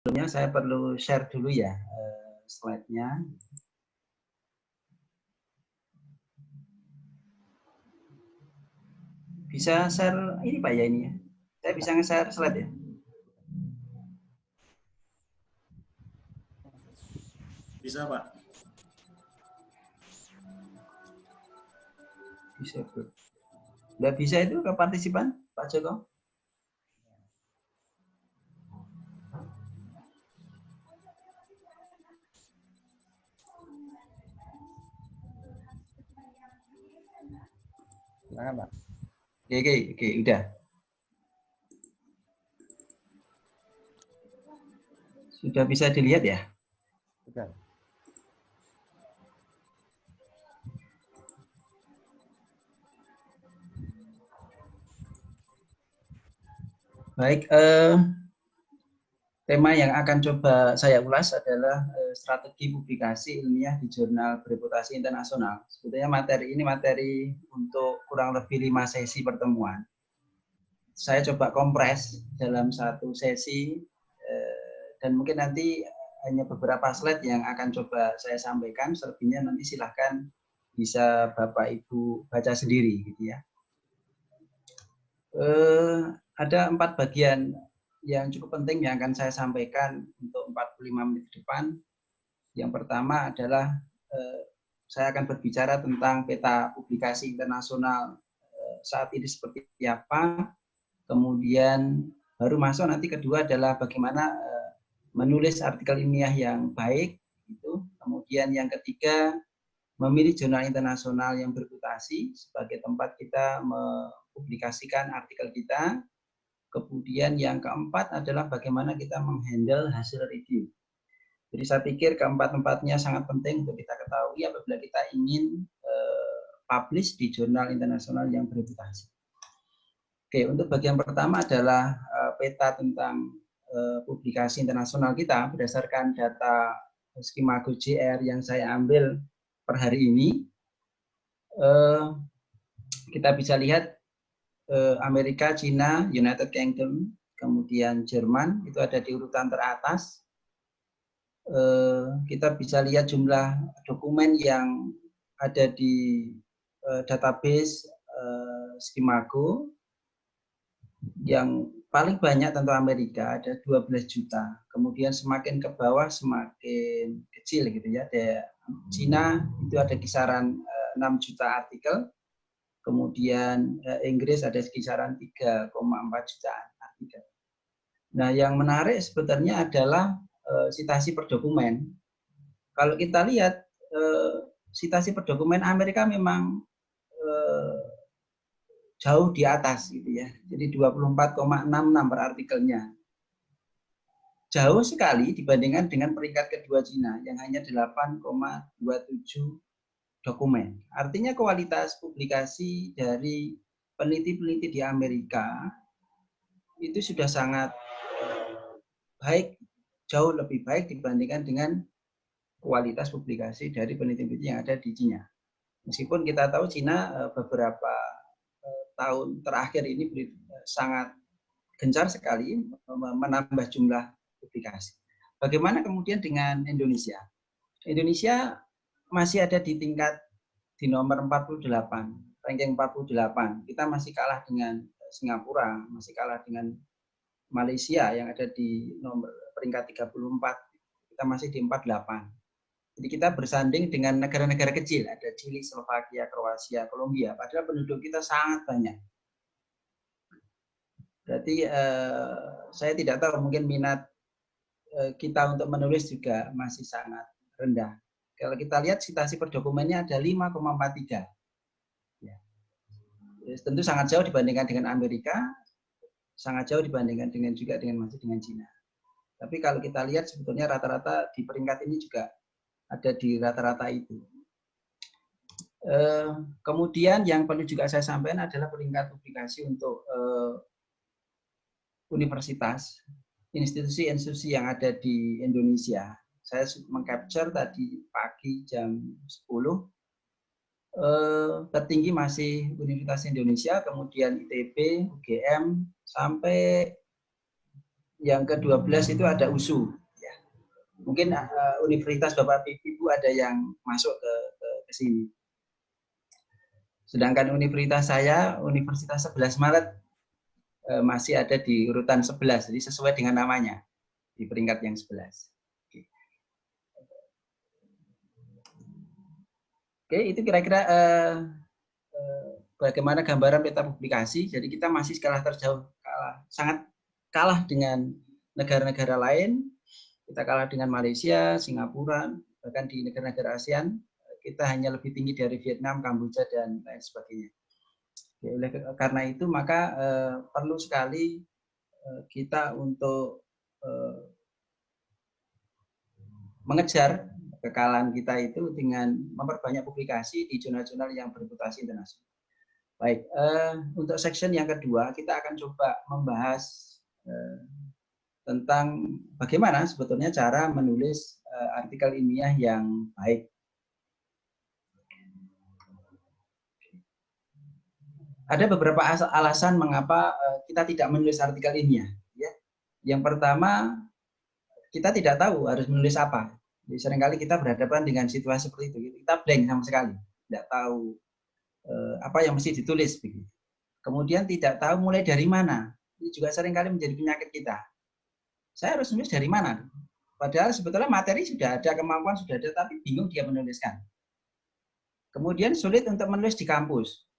Sebelumnya saya perlu share dulu ya slide-nya. Bisa share ini Pak ya ini ya. Saya bisa nge-share slide ya. Bisa Pak. Bisa Bro. Nggak bisa itu ke partisipan Pak Joko? Silakan Pak. Oke, udah. Sudah bisa dilihat ya? Sudah. Baik, tema yang akan coba saya ulas adalah strategi publikasi ilmiah di jurnal bereputasi internasional. Sebetulnya materi ini materi untuk kurang lebih 5 sesi pertemuan. Saya coba kompres dalam satu sesi dan mungkin nanti hanya beberapa slide yang akan coba saya sampaikan. Selebihnya nanti silahkan bisa Bapak Ibu baca sendiri gitu ya. Ada 4 bagian yang cukup penting yang akan saya sampaikan untuk 45 menit ke depan. Yang pertama adalah saya akan berbicara tentang peta publikasi internasional saat ini seperti apa. Kemudian baru masuk nanti kedua adalah bagaimana menulis artikel ilmiah yang baik. Gitu. Kemudian yang ketiga memilih jurnal internasional yang bereputasi sebagai tempat kita mempublikasikan artikel kita. Kemudian yang keempat adalah bagaimana kita menghandle hasil review. Jadi saya pikir keempat-empatnya sangat penting untuk kita ketahui apabila kita ingin publish di jurnal internasional yang bereputasi. Oke, untuk bagian pertama adalah peta tentang publikasi internasional kita berdasarkan data skema GoJR yang saya ambil per hari ini. Kita bisa lihat Amerika, China, United Kingdom, kemudian Jerman itu ada di urutan teratas. Kita bisa lihat jumlah dokumen yang ada di database Skimago. Yang paling banyak tentu Amerika ada 12 juta. Kemudian semakin ke bawah semakin kecil gitu ya. Ada China itu ada kisaran 6 juta artikel. Kemudian Inggris ada kisaran 3,4 jutaan artikel. Nah, yang menarik sebetulnya adalah sitasi per dokumen. Kalau kita lihat sitasi per dokumen Amerika memang jauh di atas gitu ya. Jadi 24,66 per artikelnya. Jauh sekali dibandingkan dengan peringkat kedua Cina yang hanya 8,27 dokumen. Artinya kualitas publikasi dari peneliti-peneliti di Amerika itu sudah sangat baik, jauh lebih baik dibandingkan dengan kualitas publikasi dari peneliti-peneliti yang ada di Cina. Meskipun kita tahu Cina beberapa tahun terakhir ini sangat gencar sekali menambah jumlah publikasi. Bagaimana kemudian dengan Indonesia? Indonesia masih ada di tingkat di nomor 48, ranking 48. Kita masih kalah dengan Singapura, masih kalah dengan Malaysia yang ada di nomor peringkat 34. Kita masih di 48. Jadi kita bersanding dengan negara-negara kecil, ada Chili, Slovakia, Kroasia, Kolombia. Padahal penduduk kita sangat banyak. Berarti saya tidak tahu mungkin minat kita untuk menulis juga masih sangat rendah. Kalau kita lihat citasi per dokumennya ada 5,43. Ya. Tentu sangat jauh dibandingkan dengan Amerika, sangat jauh dibandingkan dengan juga dengan masih dengan Cina. Tapi kalau kita lihat sebetulnya rata-rata di peringkat ini juga ada di rata-rata itu. Kemudian yang perlu juga saya sampaikan adalah peringkat publikasi untuk universitas, institusi-institusi yang ada di Indonesia. Saya mengcapture tadi pagi jam 10. Tertinggi masih Universitas Indonesia, kemudian ITB, UGM, sampai yang ke-12 itu ada USU. Ya. Mungkin Universitas Bapak Ibu ada yang masuk ke sini. Sedangkan universitas saya, Universitas 11 Maret, masih ada di urutan 11, jadi sesuai dengan namanya, di peringkat yang 11. Oke, itu kira-kira bagaimana gambaran peta publikasi. Jadi kita masih skala terjauh, sangat kalah dengan negara-negara lain. Kita kalah dengan Malaysia, Singapura, bahkan di negara-negara ASEAN kita hanya lebih tinggi dari Vietnam, Kamboja, dan lain sebagainya. Ya, oleh karena itu maka perlu sekali kita untuk mengejar kekalahan kita itu dengan memperbanyak publikasi di jurnal-jurnal yang berreputasi internasional. Baik, untuk section yang kedua kita akan coba membahas tentang bagaimana sebetulnya cara menulis artikel ilmiah yang baik. Ada beberapa alasan mengapa kita tidak menulis artikel ilmiah. Ya. Yang pertama, kita tidak tahu harus menulis apa. Jadi seringkali kita berhadapan dengan situasi seperti itu. Kita blank sama sekali, tidak tahu apa yang mesti ditulis. Begitu. Kemudian tidak tahu mulai dari mana. Ini juga seringkali menjadi penyakit kita. Saya harus menulis dari mana? Padahal sebetulnya materi sudah ada, kemampuan sudah ada, tapi bingung dia menuliskan. Kemudian sulit untuk menulis di kampus.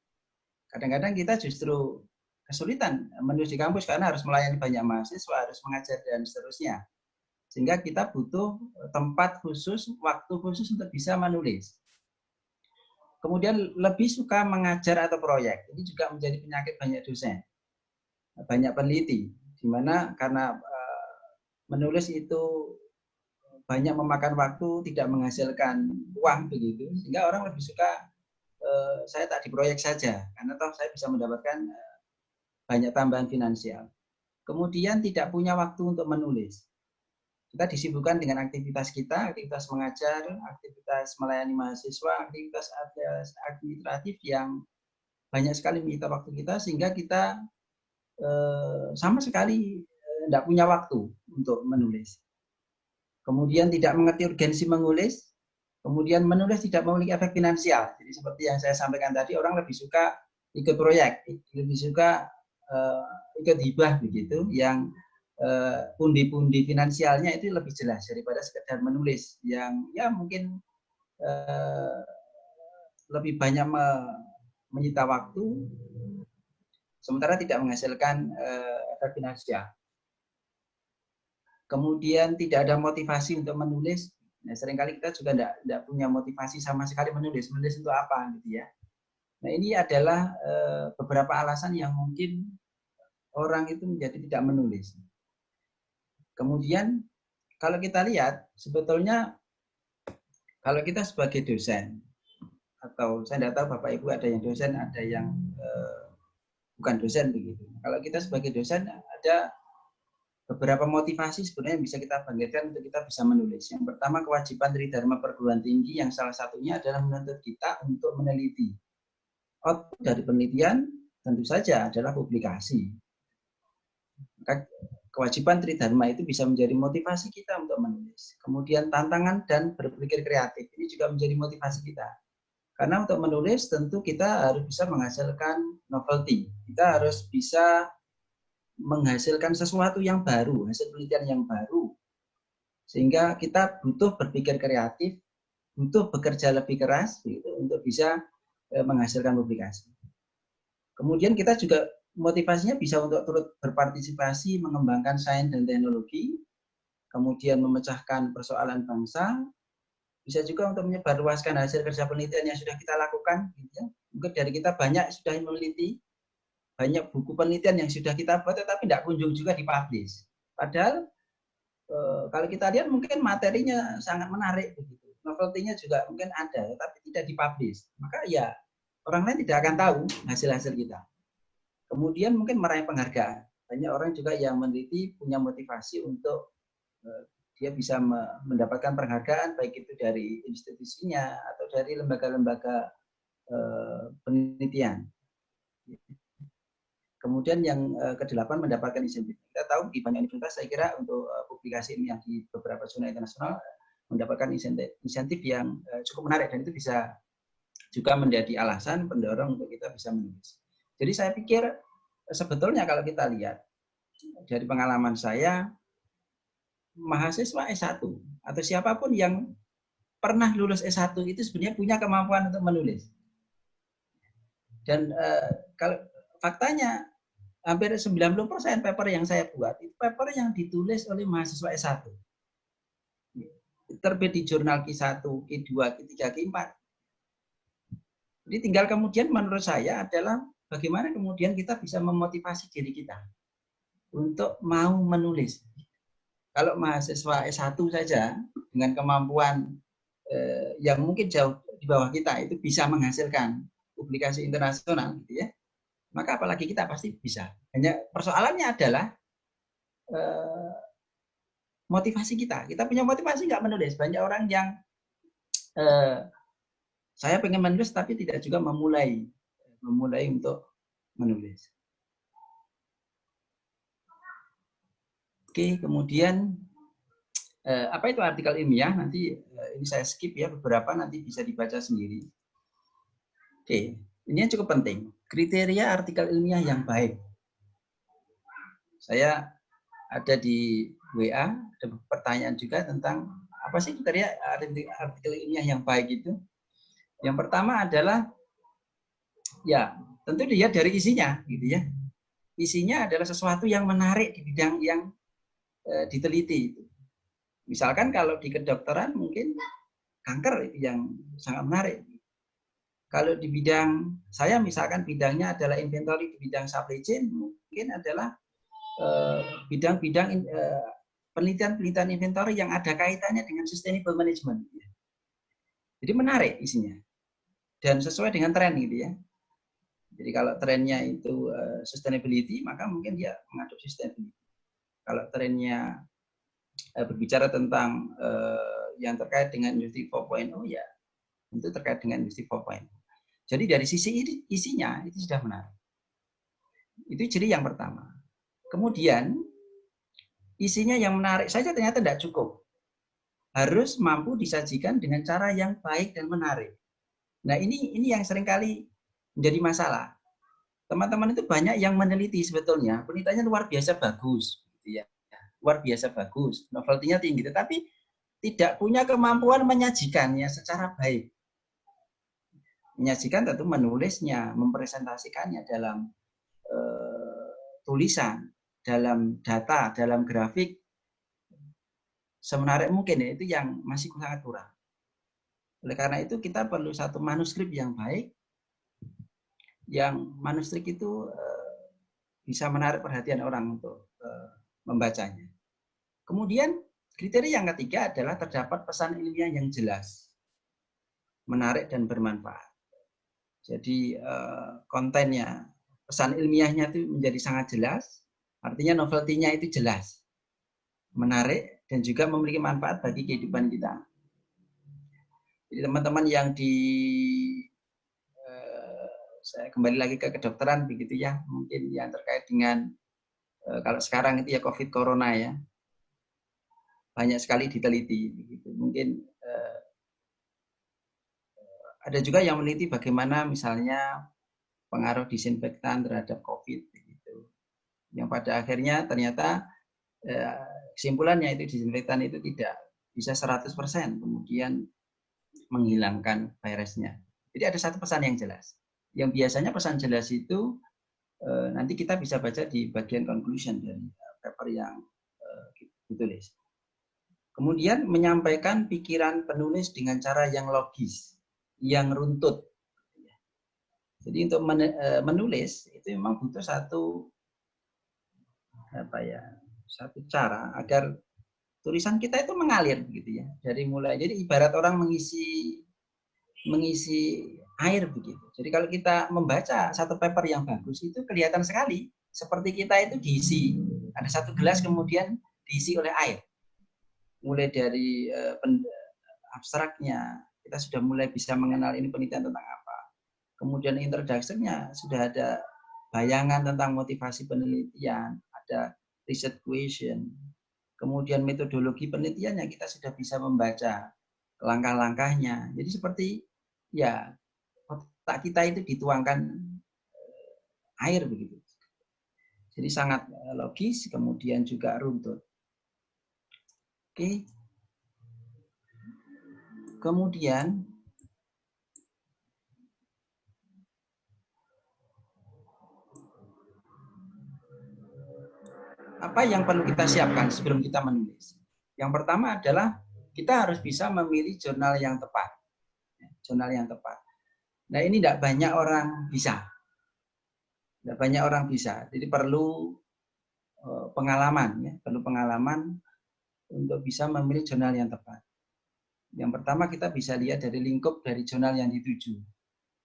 Kadang-kadang kita justru kesulitan menulis di kampus karena harus melayani banyak mahasiswa, harus mengajar, dan seterusnya. Sehingga kita butuh tempat khusus, waktu khusus untuk bisa menulis. Kemudian lebih suka mengajar atau proyek. Ini juga menjadi penyakit banyak dosen, banyak peneliti. Di mana karena menulis itu banyak memakan waktu, tidak menghasilkan uang begitu, sehingga orang lebih suka saya tak di proyek saja, karena toh saya bisa mendapatkan banyak tambahan finansial. Kemudian tidak punya waktu untuk menulis. Kita disibukkan dengan aktivitas kita, aktivitas mengajar, aktivitas melayani mahasiswa, aktivitas administratif yang banyak sekali menyita waktu kita, sehingga kita sama sekali tidak punya waktu untuk menulis. Kemudian tidak mengerti urgensi menulis, kemudian menulis tidak memiliki efek finansial. Jadi seperti yang saya sampaikan tadi, orang lebih suka ikut proyek, lebih suka ikut hibah begitu, yang pundi-pundi finansialnya itu lebih jelas daripada sekedar menulis yang ya mungkin lebih banyak menyita waktu, sementara tidak menghasilkan efek finansial. Kemudian tidak ada motivasi untuk menulis. Nah, seringkali kita juga tidak punya motivasi sama sekali menulis untuk apa gitu ya. Nah, ini adalah beberapa alasan yang mungkin orang itu menjadi tidak menulis. Kemudian kalau kita lihat sebetulnya kalau kita sebagai dosen, atau saya tidak tahu Bapak Ibu ada yang dosen, ada yang bukan dosen begitu. Kalau kita sebagai dosen ada beberapa motivasi sebenarnya yang bisa kita bangkitkan untuk kita bisa menulis. Yang pertama, kewajiban Tridharma perguruan tinggi yang salah satunya adalah menuntut kita untuk meneliti. Output dari penelitian tentu saja adalah publikasi. Maka kewajiban Tridharma itu bisa menjadi motivasi kita untuk menulis. Kemudian tantangan dan berpikir kreatif ini juga menjadi motivasi kita. Karena untuk menulis tentu kita harus bisa menghasilkan novelty. Kita harus bisa menghasilkan sesuatu yang baru, hasil penelitian yang baru. Sehingga kita butuh berpikir kreatif, butuh bekerja lebih keras gitu, untuk bisa menghasilkan publikasi. Kemudian kita juga motivasinya bisa untuk turut berpartisipasi mengembangkan sains dan teknologi, kemudian memecahkan persoalan bangsa, bisa juga untuk menyebarluaskan hasil kerja penelitian yang sudah kita lakukan. Gitu ya. Mungkin dari kita banyak sudah meneliti, banyak buku penelitian yang sudah kita buat, tetapi tidak kunjung juga dipublish. Padahal kalau kita lihat mungkin materinya sangat menarik begitu, novelty-nya juga mungkin ada, tapi tidak dipublish. Maka ya orang lain tidak akan tahu hasil-hasil kita. Kemudian mungkin meraih penghargaan. Banyak orang juga yang meneliti punya motivasi untuk dia bisa mendapatkan penghargaan, baik itu dari institusinya atau dari lembaga-lembaga penelitian. Kemudian yang ke-8 mendapatkan insentif. Kita tahu di banyak universitas saya kira untuk publikasi ilmiah di beberapa jurnal internasional mendapatkan insentif yang cukup menarik dan itu bisa juga menjadi alasan pendorong untuk kita bisa menulis. Jadi saya pikir sebetulnya kalau kita lihat dari pengalaman saya, mahasiswa S1 atau siapapun yang pernah lulus S1 itu sebenarnya punya kemampuan untuk menulis. Dan kalau faktanya hampir 90% paper yang saya buat itu paper yang ditulis oleh mahasiswa S1. Terbit di jurnal Q1, Q2, Q3, Q4. Jadi tinggal kemudian menurut saya adalah bagaimana kemudian kita bisa memotivasi diri kita untuk mau menulis. Kalau mahasiswa S1 saja dengan kemampuan yang mungkin jauh di bawah kita itu bisa menghasilkan publikasi internasional gitu ya. Maka apalagi kita pasti bisa. Hanya persoalannya adalah motivasi kita. Kita punya motivasi nggak menulis. Banyak orang yang saya pengen menulis tapi tidak juga memulai untuk menulis. Oke, kemudian apa itu artikel ilmiah? Nanti ini saya skip ya, beberapa nanti bisa dibaca sendiri. Oke, ini yang cukup penting. Kriteria artikel ilmiah yang baik. Saya ada di WA, ada pertanyaan juga tentang apa sih kriteria artikel ilmiah yang baik itu. Yang pertama adalah ya tentu dilihat dari isinya, gitu ya. Isinya adalah sesuatu yang menarik di bidang yang diteliti. Misalkan kalau di kedokteran mungkin kanker itu yang sangat menarik. Kalau di bidang saya misalkan bidangnya adalah inventory di bidang supply chain, mungkin adalah bidang-bidang penelitian inventory yang ada kaitannya dengan sustainable management. Jadi menarik isinya dan sesuai dengan tren gitu ya. Jadi kalau trennya itu sustainability, maka mungkin dia mengadopsi sustainability. Kalau trennya berbicara tentang yang terkait dengan industri 4.0 ya tentu terkait dengan industri 4.0. Jadi dari sisi isinya itu sudah menarik. Itu ciri yang pertama. Kemudian isinya yang menarik saja ternyata tidak cukup. Harus mampu disajikan dengan cara yang baik dan menarik. Nah ini yang seringkali menjadi masalah. Teman-teman itu banyak yang meneliti sebetulnya, penelitiannya luar biasa bagus, gitu ya. Luar biasa bagus, novelty-nya tinggi, tetapi tidak punya kemampuan menyajikannya secara baik. Menyajikan tentu menulisnya, mempresentasikannya dalam tulisan, dalam data, dalam grafik, semenarik mungkin ya, itu yang masih sangat kurang. Oleh karena itu kita perlu satu manuskrip yang baik, yang manuskrip itu bisa menarik perhatian orang untuk membacanya. Kemudian kriteria yang ketiga adalah terdapat pesan ilmiah yang jelas, menarik dan bermanfaat. Jadi kontennya, pesan ilmiahnya itu menjadi sangat jelas, artinya novelty-nya itu jelas, menarik dan juga memiliki manfaat bagi kehidupan kita. Jadi teman-teman yang saya kembali lagi ke kedokteran begitu ya, mungkin yang terkait dengan kalau sekarang itu ya COVID Corona ya, banyak sekali diteliti begitu. Mungkin ada juga yang meneliti bagaimana misalnya pengaruh disinfektan terhadap COVID begitu. Yang pada akhirnya ternyata kesimpulannya itu disinfektan itu tidak bisa 100% kemudian menghilangkan virusnya. Jadi ada satu pesan yang jelas. Yang biasanya pesan jelas itu nanti kita bisa baca di bagian conclusion dari paper yang ditulis. Kemudian menyampaikan pikiran penulis dengan cara yang logis, yang runtut. Jadi untuk menulis itu memang butuh satu cara agar tulisan kita itu mengalir begitu ya. Dari mulai jadi ibarat orang mengisi air begitu. Jadi kalau kita membaca satu paper yang bagus itu kelihatan sekali seperti kita itu diisi. Ada satu gelas kemudian diisi oleh air. Mulai dari abstraknya, kita sudah mulai bisa mengenal ini penelitian tentang apa. Kemudian introduction-nya sudah ada bayangan tentang motivasi penelitian, ada research question, kemudian metodologi penelitiannya kita sudah bisa membaca langkah-langkahnya. Jadi seperti ya otak kita itu dituangkan air begitu. Jadi sangat logis, kemudian juga runtut. Oke. Kemudian apa yang perlu kita siapkan sebelum kita menulis? Yang pertama adalah kita harus bisa memilih jurnal yang tepat. Jurnal yang tepat. Nah, ini tidak banyak orang bisa. Tidak banyak orang bisa. Jadi perlu pengalaman, ya, perlu pengalaman untuk bisa memilih jurnal yang tepat. Yang pertama kita bisa lihat dari lingkup dari jurnal yang dituju.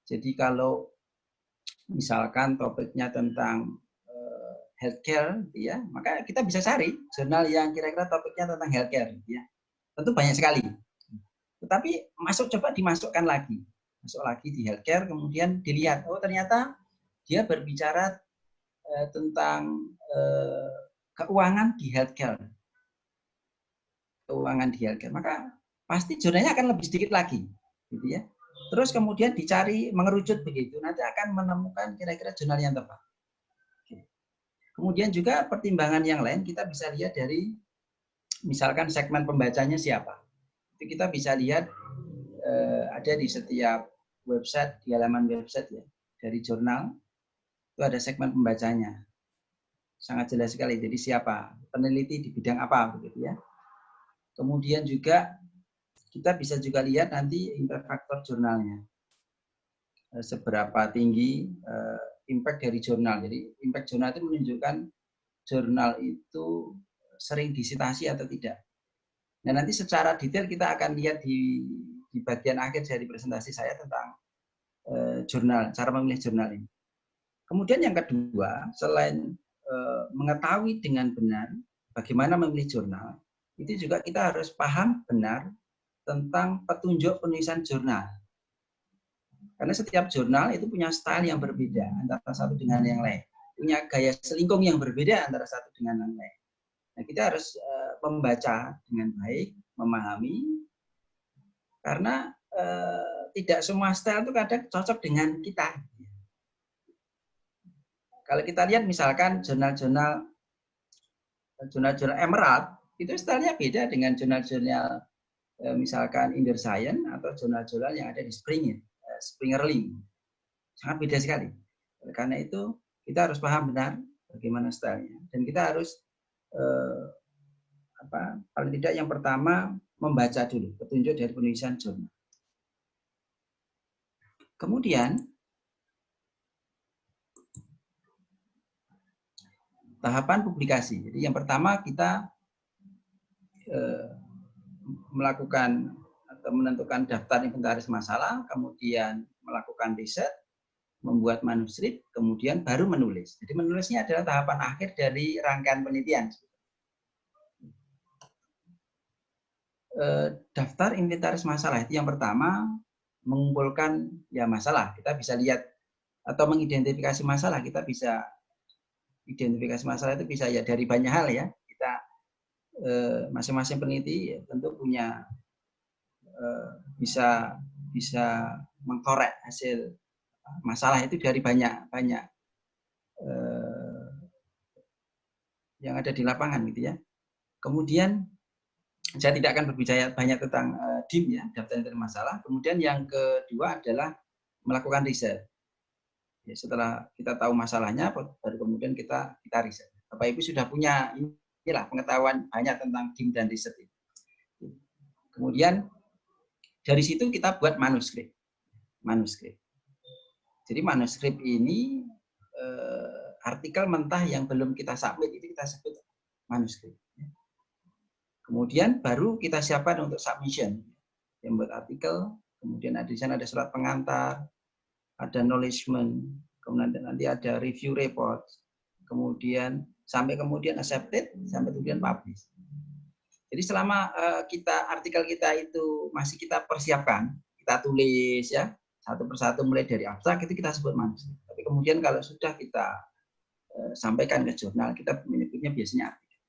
Jadi kalau misalkan topiknya tentang healthcare, ya, maka kita bisa cari jurnal yang kira-kira topiknya tentang healthcare, ya. Tentu banyak sekali. Tetapi coba dimasukkan lagi, masuk lagi di healthcare, kemudian dilihat, oh ternyata dia berbicara tentang keuangan di healthcare. Keuangan di healthcare, maka pasti jurnalnya akan lebih sedikit lagi, gitu ya. Terus kemudian dicari mengerucut begitu, nanti akan menemukan kira-kira jurnal yang tepat. Kemudian juga pertimbangan yang lain kita bisa lihat dari misalkan segmen pembacanya siapa. Itu kita bisa lihat ada di setiap website, di halaman website ya, dari jurnal itu ada segmen pembacanya. Sangat jelas sekali. Jadi siapa, peneliti di bidang apa begitu ya. Kemudian juga kita bisa juga lihat nanti impact factor jurnalnya. Seberapa tinggi impact dari jurnal. Jadi impact jurnal itu menunjukkan jurnal itu sering disitasi atau tidak. Nah, nanti secara detail kita akan lihat di bagian akhir dari presentasi saya tentang jurnal, cara memilih jurnal ini. Kemudian yang kedua, selain mengetahui dengan benar bagaimana memilih jurnal, itu juga kita harus paham benar tentang petunjuk penulisan jurnal. Karena setiap jurnal itu punya style yang berbeda antara satu dengan yang lain. Punya gaya selingkung yang berbeda antara satu dengan yang lain. Nah, kita harus membaca dengan baik, memahami, karena tidak semua style itu kadang cocok dengan kita. Kalau kita lihat misalkan jurnal-jurnal Emerald, itu stylenya beda dengan jurnal-jurnal misalkan Inner Science atau jurnal-jurnal yang ada di Springerling. Sangat beda sekali. Karena itu kita harus paham benar bagaimana stylenya. Dan kita harus paling tidak yang pertama membaca dulu petunjuk dari penulisan jurnal. Kemudian tahapan publikasi. Jadi yang pertama kita melakukan atau menentukan daftar inventaris masalah, kemudian melakukan riset, membuat manuskrip, kemudian baru menulis. Jadi menulisnya adalah tahapan akhir dari rangkaian penelitian. Daftar inventaris masalah itu yang pertama mengumpulkan ya masalah. Kita bisa lihat atau mengidentifikasi masalah. Kita bisa identifikasi masalah itu bisa ya dari banyak hal ya. Kita masing-masing peneliti ya, tentu punya bisa mengkorek hasil masalah itu dari banyak yang ada di lapangan gitu ya. Kemudian saya tidak akan berbicara banyak tentang DIM ya, daftar inventaris masalah. Kemudian yang kedua adalah melakukan riset. Ya, setelah kita tahu masalahnya, baru kemudian kita riset. Bapak Ibu sudah punya inilah pengetahuan banyak tentang DIM dan riset itu. Kemudian dari situ kita buat manuskrip. Jadi manuskrip ini artikel mentah yang belum kita submit itu kita sebut manuskrip. Kemudian baru kita siapkan untuk submission. Yang buat artikel, kemudian di sana ada surat pengantar, ada acknowledgement, kemudian nanti ada review report, kemudian sampai kemudian accepted, sampai kemudian publish. Jadi selama artikel kita itu masih kita persiapkan, kita tulis ya satu persatu mulai dari abstrak itu kita sebut manuskrip. Tapi kemudian kalau sudah kita sampaikan ke jurnal, kita menyebutnya biasanya artikel.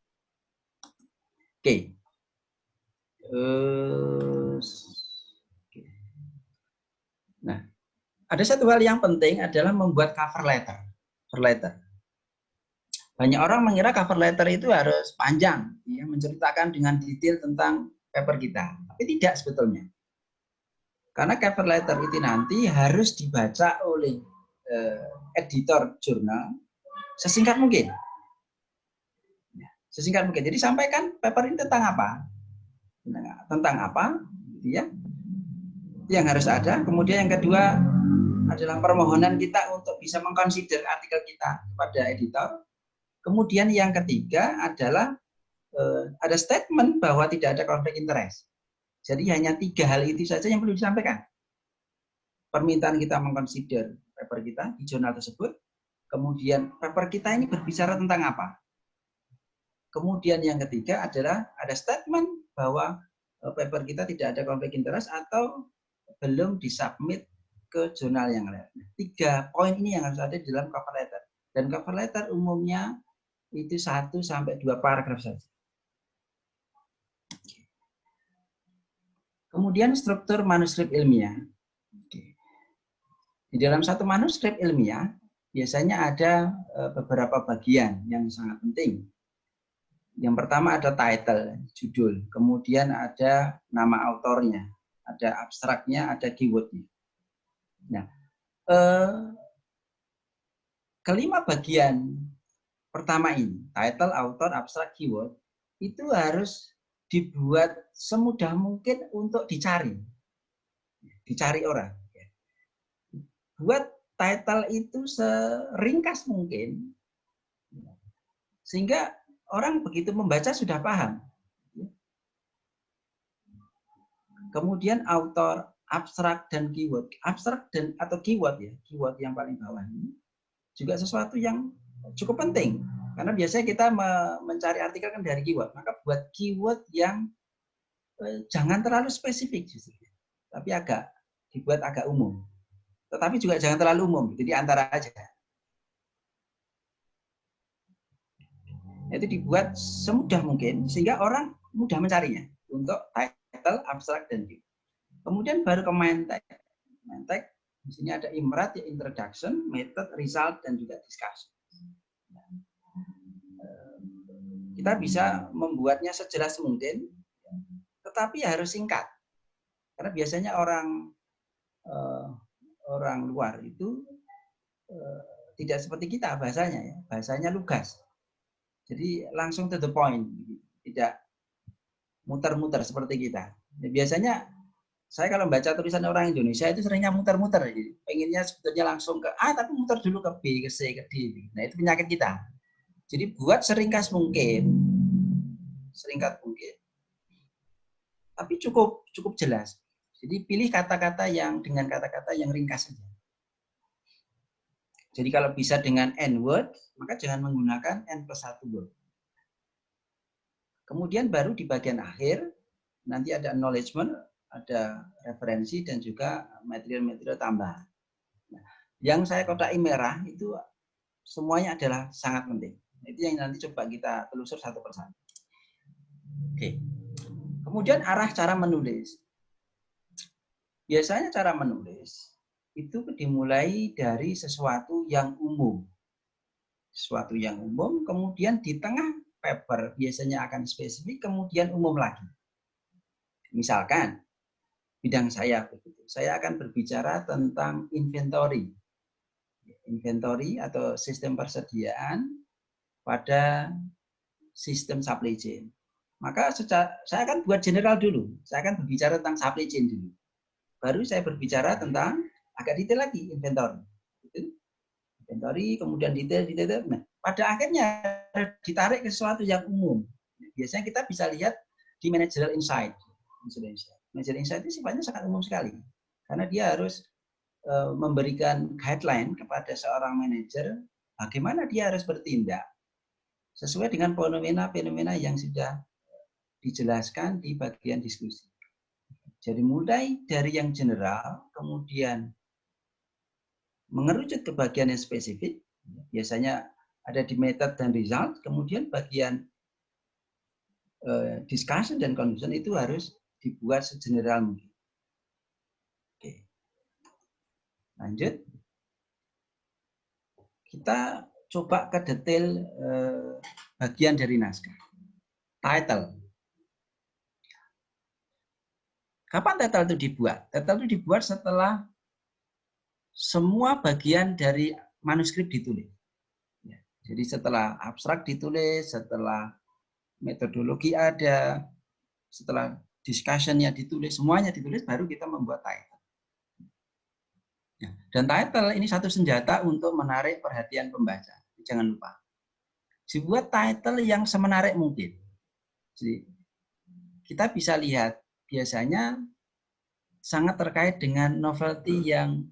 Oke. Nah, ada satu hal yang penting adalah membuat cover letter. Banyak orang mengira cover letter itu harus panjang, ya, menceritakan dengan detail tentang paper kita. Tapi tidak sebetulnya. Karena cover letter itu nanti harus dibaca oleh editor jurnal sesingkat mungkin. Sesingkat mungkin. Jadi sampaikan paper ini tentang apa? Tentang apa? Ya. Yang harus ada. Kemudian yang kedua adalah permohonan kita untuk bisa mengconsider artikel kita kepada editor. Kemudian yang ketiga adalah ada statement bahwa tidak ada konflik interest. Jadi hanya 3 hal itu saja yang perlu disampaikan. Permintaan kita mengconsider paper kita di jurnal tersebut. Kemudian paper kita ini berbicara tentang apa? Kemudian yang ketiga adalah ada statement bahwa paper kita tidak ada konflik interest atau belum disubmit ke jurnal yang lain. 3 poin ini yang harus ada di dalam cover letter. Dan cover letter umumnya itu 1 sampai 2 paragraf saja. Kemudian struktur manuskrip ilmiah. Di dalam satu manuskrip ilmiah biasanya ada beberapa bagian yang sangat penting. Yang pertama ada title, judul. Kemudian ada nama autornya, ada abstraknya, ada keywordnya. Nah, kelima bagian pertama ini, title, author, abstrak, keyword, itu harus dibuat semudah mungkin untuk dicari orang. Buat title itu seringkas mungkin, sehingga orang begitu membaca sudah paham. Kemudian author, abstrak, dan keyword. Abstrak dan atau keyword ya, keyword yang paling bawah ini juga sesuatu yang cukup penting. Karena biasanya kita mencari artikel kan dari keyword. Maka buat keyword yang jangan terlalu spesifik justru, tapi dibuat agak umum. Tetapi juga jangan terlalu umum, jadi antara aja. Itu dibuat semudah mungkin sehingga orang mudah mencarinya untuk title, abstrak, dan keyword. Kemudian baru ke main text. Main text di sini ada imrat, ya, introduction, method, result, dan juga discussion. Kita bisa membuatnya sejelas mungkin, tetapi harus singkat. Karena biasanya orang luar itu tidak seperti kita bahasanya, ya. Bahasanya lugas. Jadi langsung to the point, tidak muter-muter seperti kita. Ya, biasanya saya kalau membaca tulisan orang Indonesia itu seringnya muter-muter. Jadi pengennya sebetulnya langsung ke A, tapi muter dulu ke B, ke C, ke D. Nah itu penyakit kita. Jadi buat seringkas mungkin, seringkat mungkin, tapi cukup jelas. Jadi pilih kata-kata yang dengan kata-kata yang ringkas saja. Jadi kalau bisa dengan N word, maka jangan menggunakan N+1 word. Kemudian baru di bagian akhir, nanti ada acknowledgement, ada referensi, dan juga material-material tambahan. Nah, yang saya kodai merah itu semuanya adalah sangat penting. Itu yang nanti coba kita telusur satu persatu. Oke. Kemudian arah cara menulis. Biasanya cara menulis itu dimulai dari sesuatu yang umum. Sesuatu yang umum, kemudian di tengah paper biasanya akan spesifik, kemudian umum lagi. Misalkan, bidang saya begitu. Saya akan berbicara tentang inventory. Inventory atau sistem persediaan pada sistem supply chain. Maka saya akan buat general dulu. Saya akan berbicara tentang supply chain dulu. Baru saya berbicara tentang agak detail lagi inventory. Inventory, kemudian detail. Nah, pada akhirnya ditarik ke sesuatu yang umum. Biasanya kita bisa lihat di managerial insight. Managerial insight itu sifatnya sangat umum sekali. Karena dia harus memberikan guideline kepada seorang manajer bagaimana dia harus bertindak sesuai dengan fenomena-fenomena yang sudah dijelaskan di bagian diskusi. Jadi mulai dari yang general, kemudian mengerucut ke bagian yang spesifik, biasanya ada di method dan result, kemudian bagian discussion dan conclusion itu harus dibuat segeneral mungkin. Oke. Lanjut. Kita coba ke detail bagian dari naskah. Title. Kapan title itu dibuat? Title itu dibuat setelah semua bagian dari manuskrip ditulis. Ya, jadi setelah abstrak ditulis, setelah metodologi ada, setelah discussion-nya ditulis, semuanya ditulis, baru kita membuat title. Ya, dan title ini satu senjata untuk menarik perhatian pembaca. Jangan lupa. Dibuat title yang semenarik mungkin. Jadi, kita bisa lihat, biasanya sangat terkait dengan novelty yang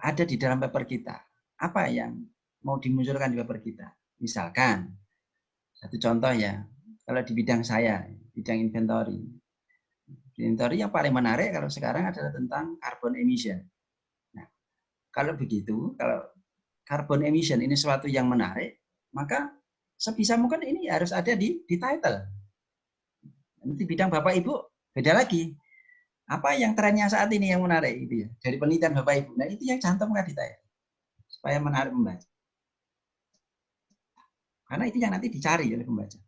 ada di dalam paper kita. Apa yang mau dimunculkan di paper kita? Misalkan, satu contoh ya, kalau di bidang saya, bidang inventory. Inventory yang paling menarik kalau sekarang adalah tentang carbon emission. Nah, kalau begitu, kalau carbon emission ini sesuatu yang menarik, maka sebisa mungkin ini harus ada di title. Nanti bidang Bapak Ibu beda lagi. Apa yang trennya saat ini yang menarik gitu ya, dari penelitian Bapak Ibu. Nah, itu yang cantumkan di title supaya menarik pembaca. Karena itu yang nanti dicari oleh pembaca.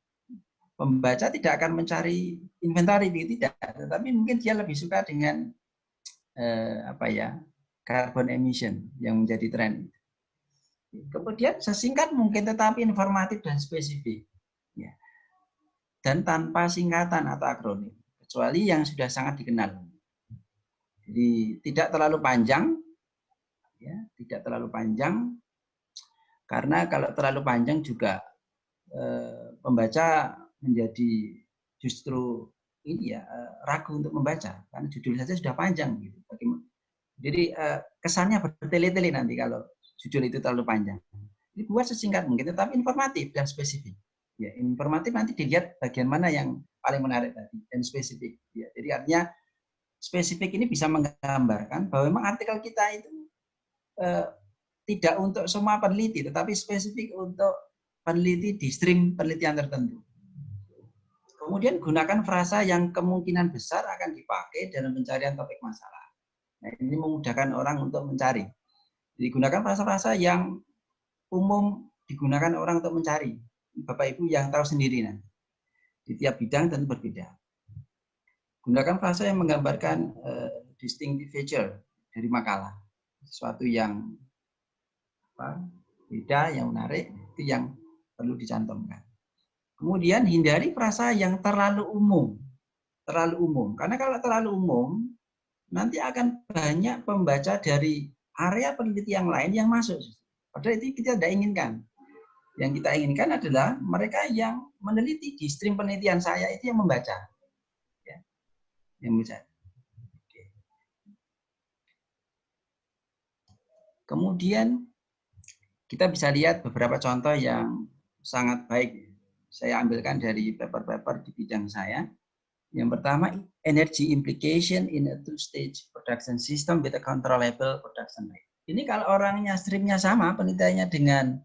Pembaca tidak akan mencari inventory, tidak, tetapi mungkin dia lebih suka dengan carbon emission yang menjadi tren. Kemudian sesingkat mungkin tetapi informatif dan spesifik, ya. Dan tanpa singkatan atau akronim, kecuali yang sudah sangat dikenal. Jadi tidak terlalu panjang, ya, tidak terlalu panjang, karena kalau terlalu panjang juga pembaca menjadi justru ini ya ragu untuk membaca karena judul saja sudah panjang gitu. Jadi kesannya bertele-tele nanti kalau judul itu terlalu panjang. Jadi buat sesingkat mungkin tetapi informatif dan spesifik. Ya, informatif nanti dilihat bagian mana yang paling menarik tadi dan spesifik. Ya, jadi artinya spesifik ini bisa menggambarkan bahwa memang artikel kita itu tidak untuk semua peneliti tetapi spesifik untuk peneliti di stream penelitian tertentu. Kemudian gunakan frasa yang kemungkinan besar akan dipakai dalam pencarian topik masalah. Nah, ini memudahkan orang untuk mencari. Jadi gunakan frasa-frasa yang umum digunakan orang untuk mencari. Bapak Ibu yang tahu sendiri nanti. Di tiap bidang tentu berbeda. Gunakan frasa yang menggambarkan distinctive feature dari makalah. Sesuatu yang beda, yang menarik, itu yang perlu dicantumkan. Kemudian hindari frasa yang terlalu umum. Terlalu umum. Karena kalau terlalu umum, nanti akan banyak pembaca dari area peneliti yang lain yang masuk. Padahal itu kita tidak inginkan. Yang kita inginkan adalah mereka yang meneliti di stream penelitian saya itu yang membaca. Ya. Yang membaca. Oke. Kemudian kita bisa lihat beberapa contoh yang sangat baik. Saya ambilkan dari paper-paper di bidang saya. Yang pertama, energy implication in a two-stage production system with a controllable production rate. Ini kalau orangnya streamnya sama, penelitiannya dengan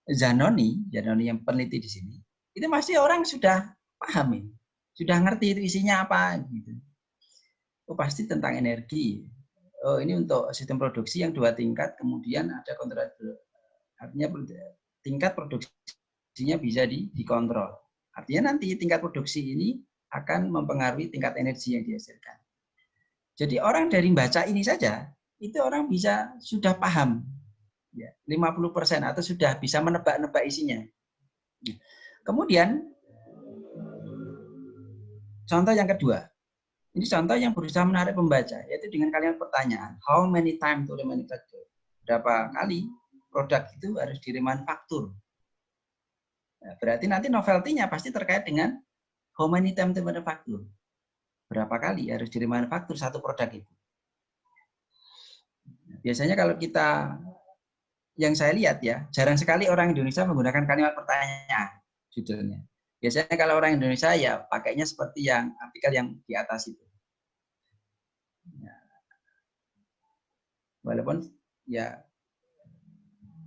Zanoni yang peneliti di sini, itu pasti orang sudah paham ini, sudah ngerti itu isinya apa gitu. Oh, pasti tentang energi. Oh, ini untuk sistem produksi yang 2 tingkat, kemudian ada controllable. Artinya tingkat produksinya bisa dikontrol. Artinya nanti tingkat produksi ini akan mempengaruhi tingkat energi yang dihasilkan. Jadi orang dari baca ini saja, itu orang bisa sudah paham ya, 50% atau sudah bisa menebak-nebak isinya. Kemudian, contoh yang kedua. Ini contoh yang berusaha menarik pembaca, yaitu dengan kalimat pertanyaan. How many times to remanufacture? Berapa kali produk itu harus diremanufaktur? Nah, berarti nanti novelty-nya pasti terkait dengan how many times to manufacture? Berapa kali harus diremanufaktur satu produk itu? Biasanya kalau kita, yang saya lihat ya, jarang sekali orang Indonesia menggunakan kalimat pertanyaan judulnya. Biasanya kalau orang Indonesia ya pakainya seperti yang artikel yang di atas itu. Ya. Walaupun ya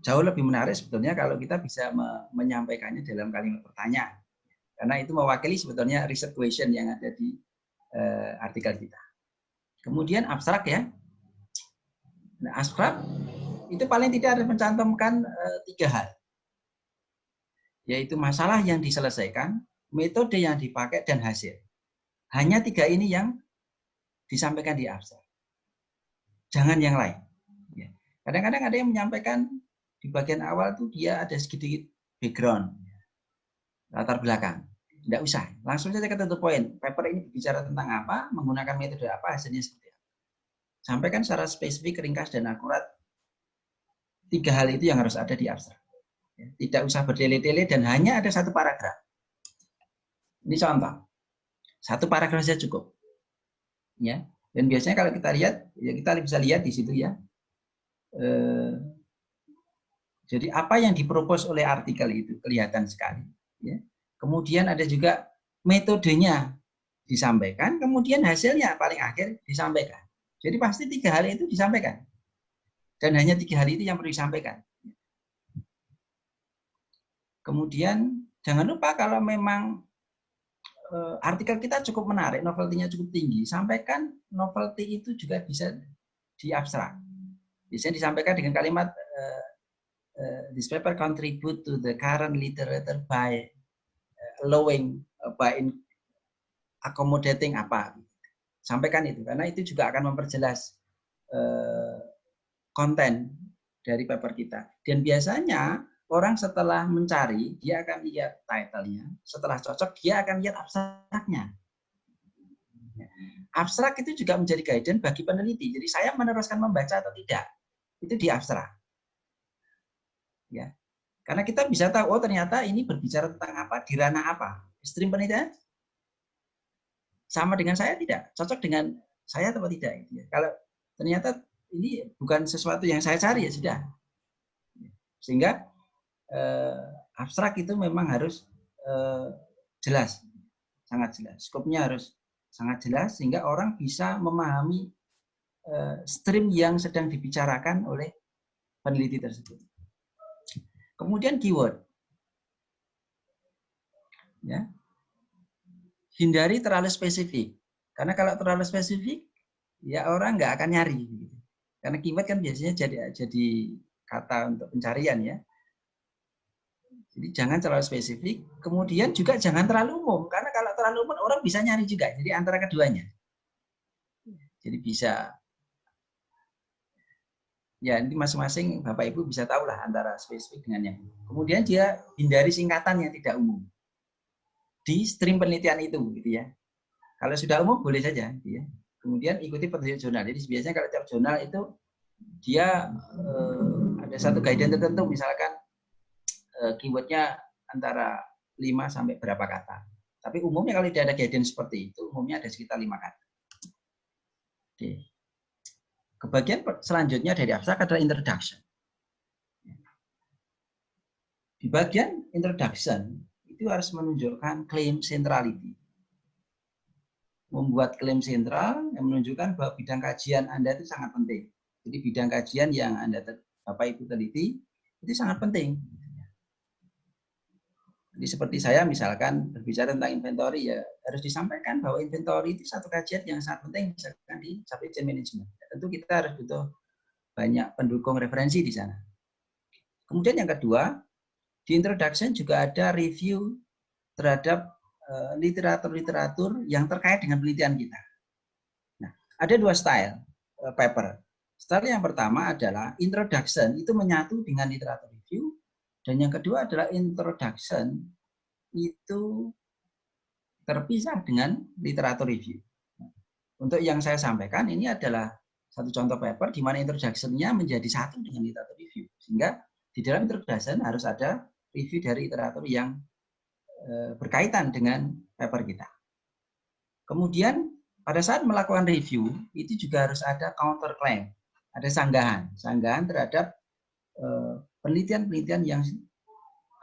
jauh lebih menarik sebetulnya kalau kita bisa menyampaikannya dalam kalimat pertanyaan. Karena itu mewakili sebetulnya research question yang ada di artikel kita. Kemudian abstrak ya. Nah, abstrak itu paling tidak harus mencantumkan 3 hal. Yaitu masalah yang diselesaikan, metode yang dipakai, dan hasil. Hanya 3 ini yang disampaikan di abstrak. Jangan yang lain. Kadang-kadang ada yang menyampaikan di bagian awal tuh dia ada sedikit background, latar belakang. Tidak usah, langsung saja ke to the point. Paper ini berbicara tentang apa, menggunakan metode apa, hasilnya seperti apa. Sampaikan secara spesifik, ringkas, dan akurat 3 hal itu yang harus ada di abstrak. Tidak usah bertele-tele dan hanya ada 1 paragraf. Ini contoh. 1 paragraf saja cukup. Ya. Dan biasanya kalau kita lihat, ya kita bisa lihat di situ ya. Jadi apa yang dipropos oleh artikel itu kelihatan sekali. Ya. Kemudian ada juga metodenya disampaikan, kemudian hasilnya paling akhir disampaikan. Jadi pasti 3 hal itu disampaikan. Dan hanya 3 hal itu yang perlu disampaikan. Kemudian jangan lupa kalau memang artikel kita cukup menarik, novelty-nya cukup tinggi, sampaikan novelty itu juga bisa di abstrak. Biasanya disampaikan dengan kalimat this paper contribute to the current literature by allowing, by accommodating apa. Sampaikan itu, karena itu juga akan memperjelas konten dari paper kita. Dan biasanya orang setelah mencari, dia akan lihat title-nya. Setelah cocok, dia akan lihat abstraknya. Abstrak itu juga menjadi guidance bagi peneliti. Jadi saya meneruskan membaca atau tidak, itu di abstrak. Ya, karena kita bisa tahu, oh ternyata ini berbicara tentang apa, di ranah apa. Stream penelitian sama dengan saya tidak, cocok dengan saya atau tidak. Kalau ternyata ini bukan sesuatu yang saya cari, ya sudah. Sehingga abstrak itu memang harus jelas, sangat jelas. Skopnya harus sangat jelas sehingga orang bisa memahami stream yang sedang dibicarakan oleh peneliti tersebut. Kemudian keyword, ya, hindari terlalu spesifik. Karena kalau terlalu spesifik, ya orang nggak akan nyari. Karena keyword kan biasanya jadi kata untuk pencarian ya. Jadi jangan terlalu spesifik. Kemudian juga jangan terlalu umum. Karena kalau terlalu umum orang bisa nyari juga. Jadi antara keduanya. Jadi bisa, ya ini masing-masing Bapak Ibu bisa tahu lah antara spesifik dengan yang umum. Kemudian dia hindari singkatan yang tidak umum di stream penelitian itu, gitu ya. Kalau sudah umum boleh saja, gitu ya. Kemudian ikuti petunjuk jurnal. Jadi biasanya kalau tiap jurnal itu dia ada satu guidance tertentu, misalkan keywordnya antara 5 sampai berapa kata. Tapi umumnya kalau tidak ada guidance seperti itu, umumnya ada sekitar 5 kata. Oke. Kebagian selanjutnya dari abstrak adalah introduction. Di bagian introduction itu harus menunjukkan claim centrality. Membuat klaim sentral yang menunjukkan bahwa bidang kajian Anda itu sangat penting. Jadi bidang kajian yang Anda Bapak Ibu teliti itu sangat penting. Jadi seperti saya misalkan berbicara tentang inventory, ya harus disampaikan bahwa inventory itu satu kajian yang sangat penting misalkan di supply chain management. Tentu kita harus butuh banyak pendukung referensi di sana. Kemudian yang kedua, di introduction juga ada review terhadap literatur-literatur yang terkait dengan penelitian kita. Nah, ada 2 style paper. Style yang pertama adalah introduction, itu menyatu dengan literatur review. Dan yang kedua adalah introduction, itu terpisah dengan literatur review. Untuk yang saya sampaikan, ini adalah satu contoh paper di mana introduction-nya menjadi satu dengan literatur review. Sehingga di dalam introduction harus ada review dari literatur yang berkaitan dengan paper kita. Kemudian pada saat melakukan review itu juga harus ada counter claim, ada sanggahan terhadap penelitian-penelitian yang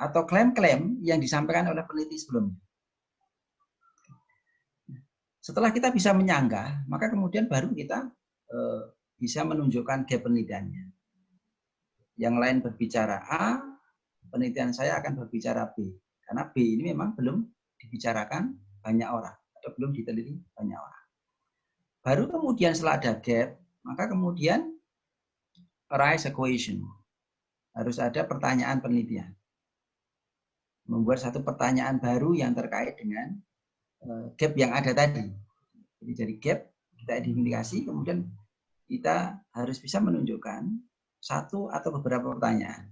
atau klaim-klaim yang disampaikan oleh peneliti sebelumnya. Setelah kita bisa menyanggah, maka kemudian baru kita bisa menunjukkan gap penelitiannya. yang lain berbicara A, penelitian saya akan berbicara B. Karena B ini memang belum dibicarakan banyak orang atau belum diteliti banyak orang. Baru kemudian setelah ada gap, maka kemudian arise a question. Harus ada pertanyaan penelitian. Membuat satu pertanyaan baru yang terkait dengan gap yang ada tadi. Jadi dari gap kita identifikasi, kemudian kita harus bisa menunjukkan satu atau beberapa pertanyaan.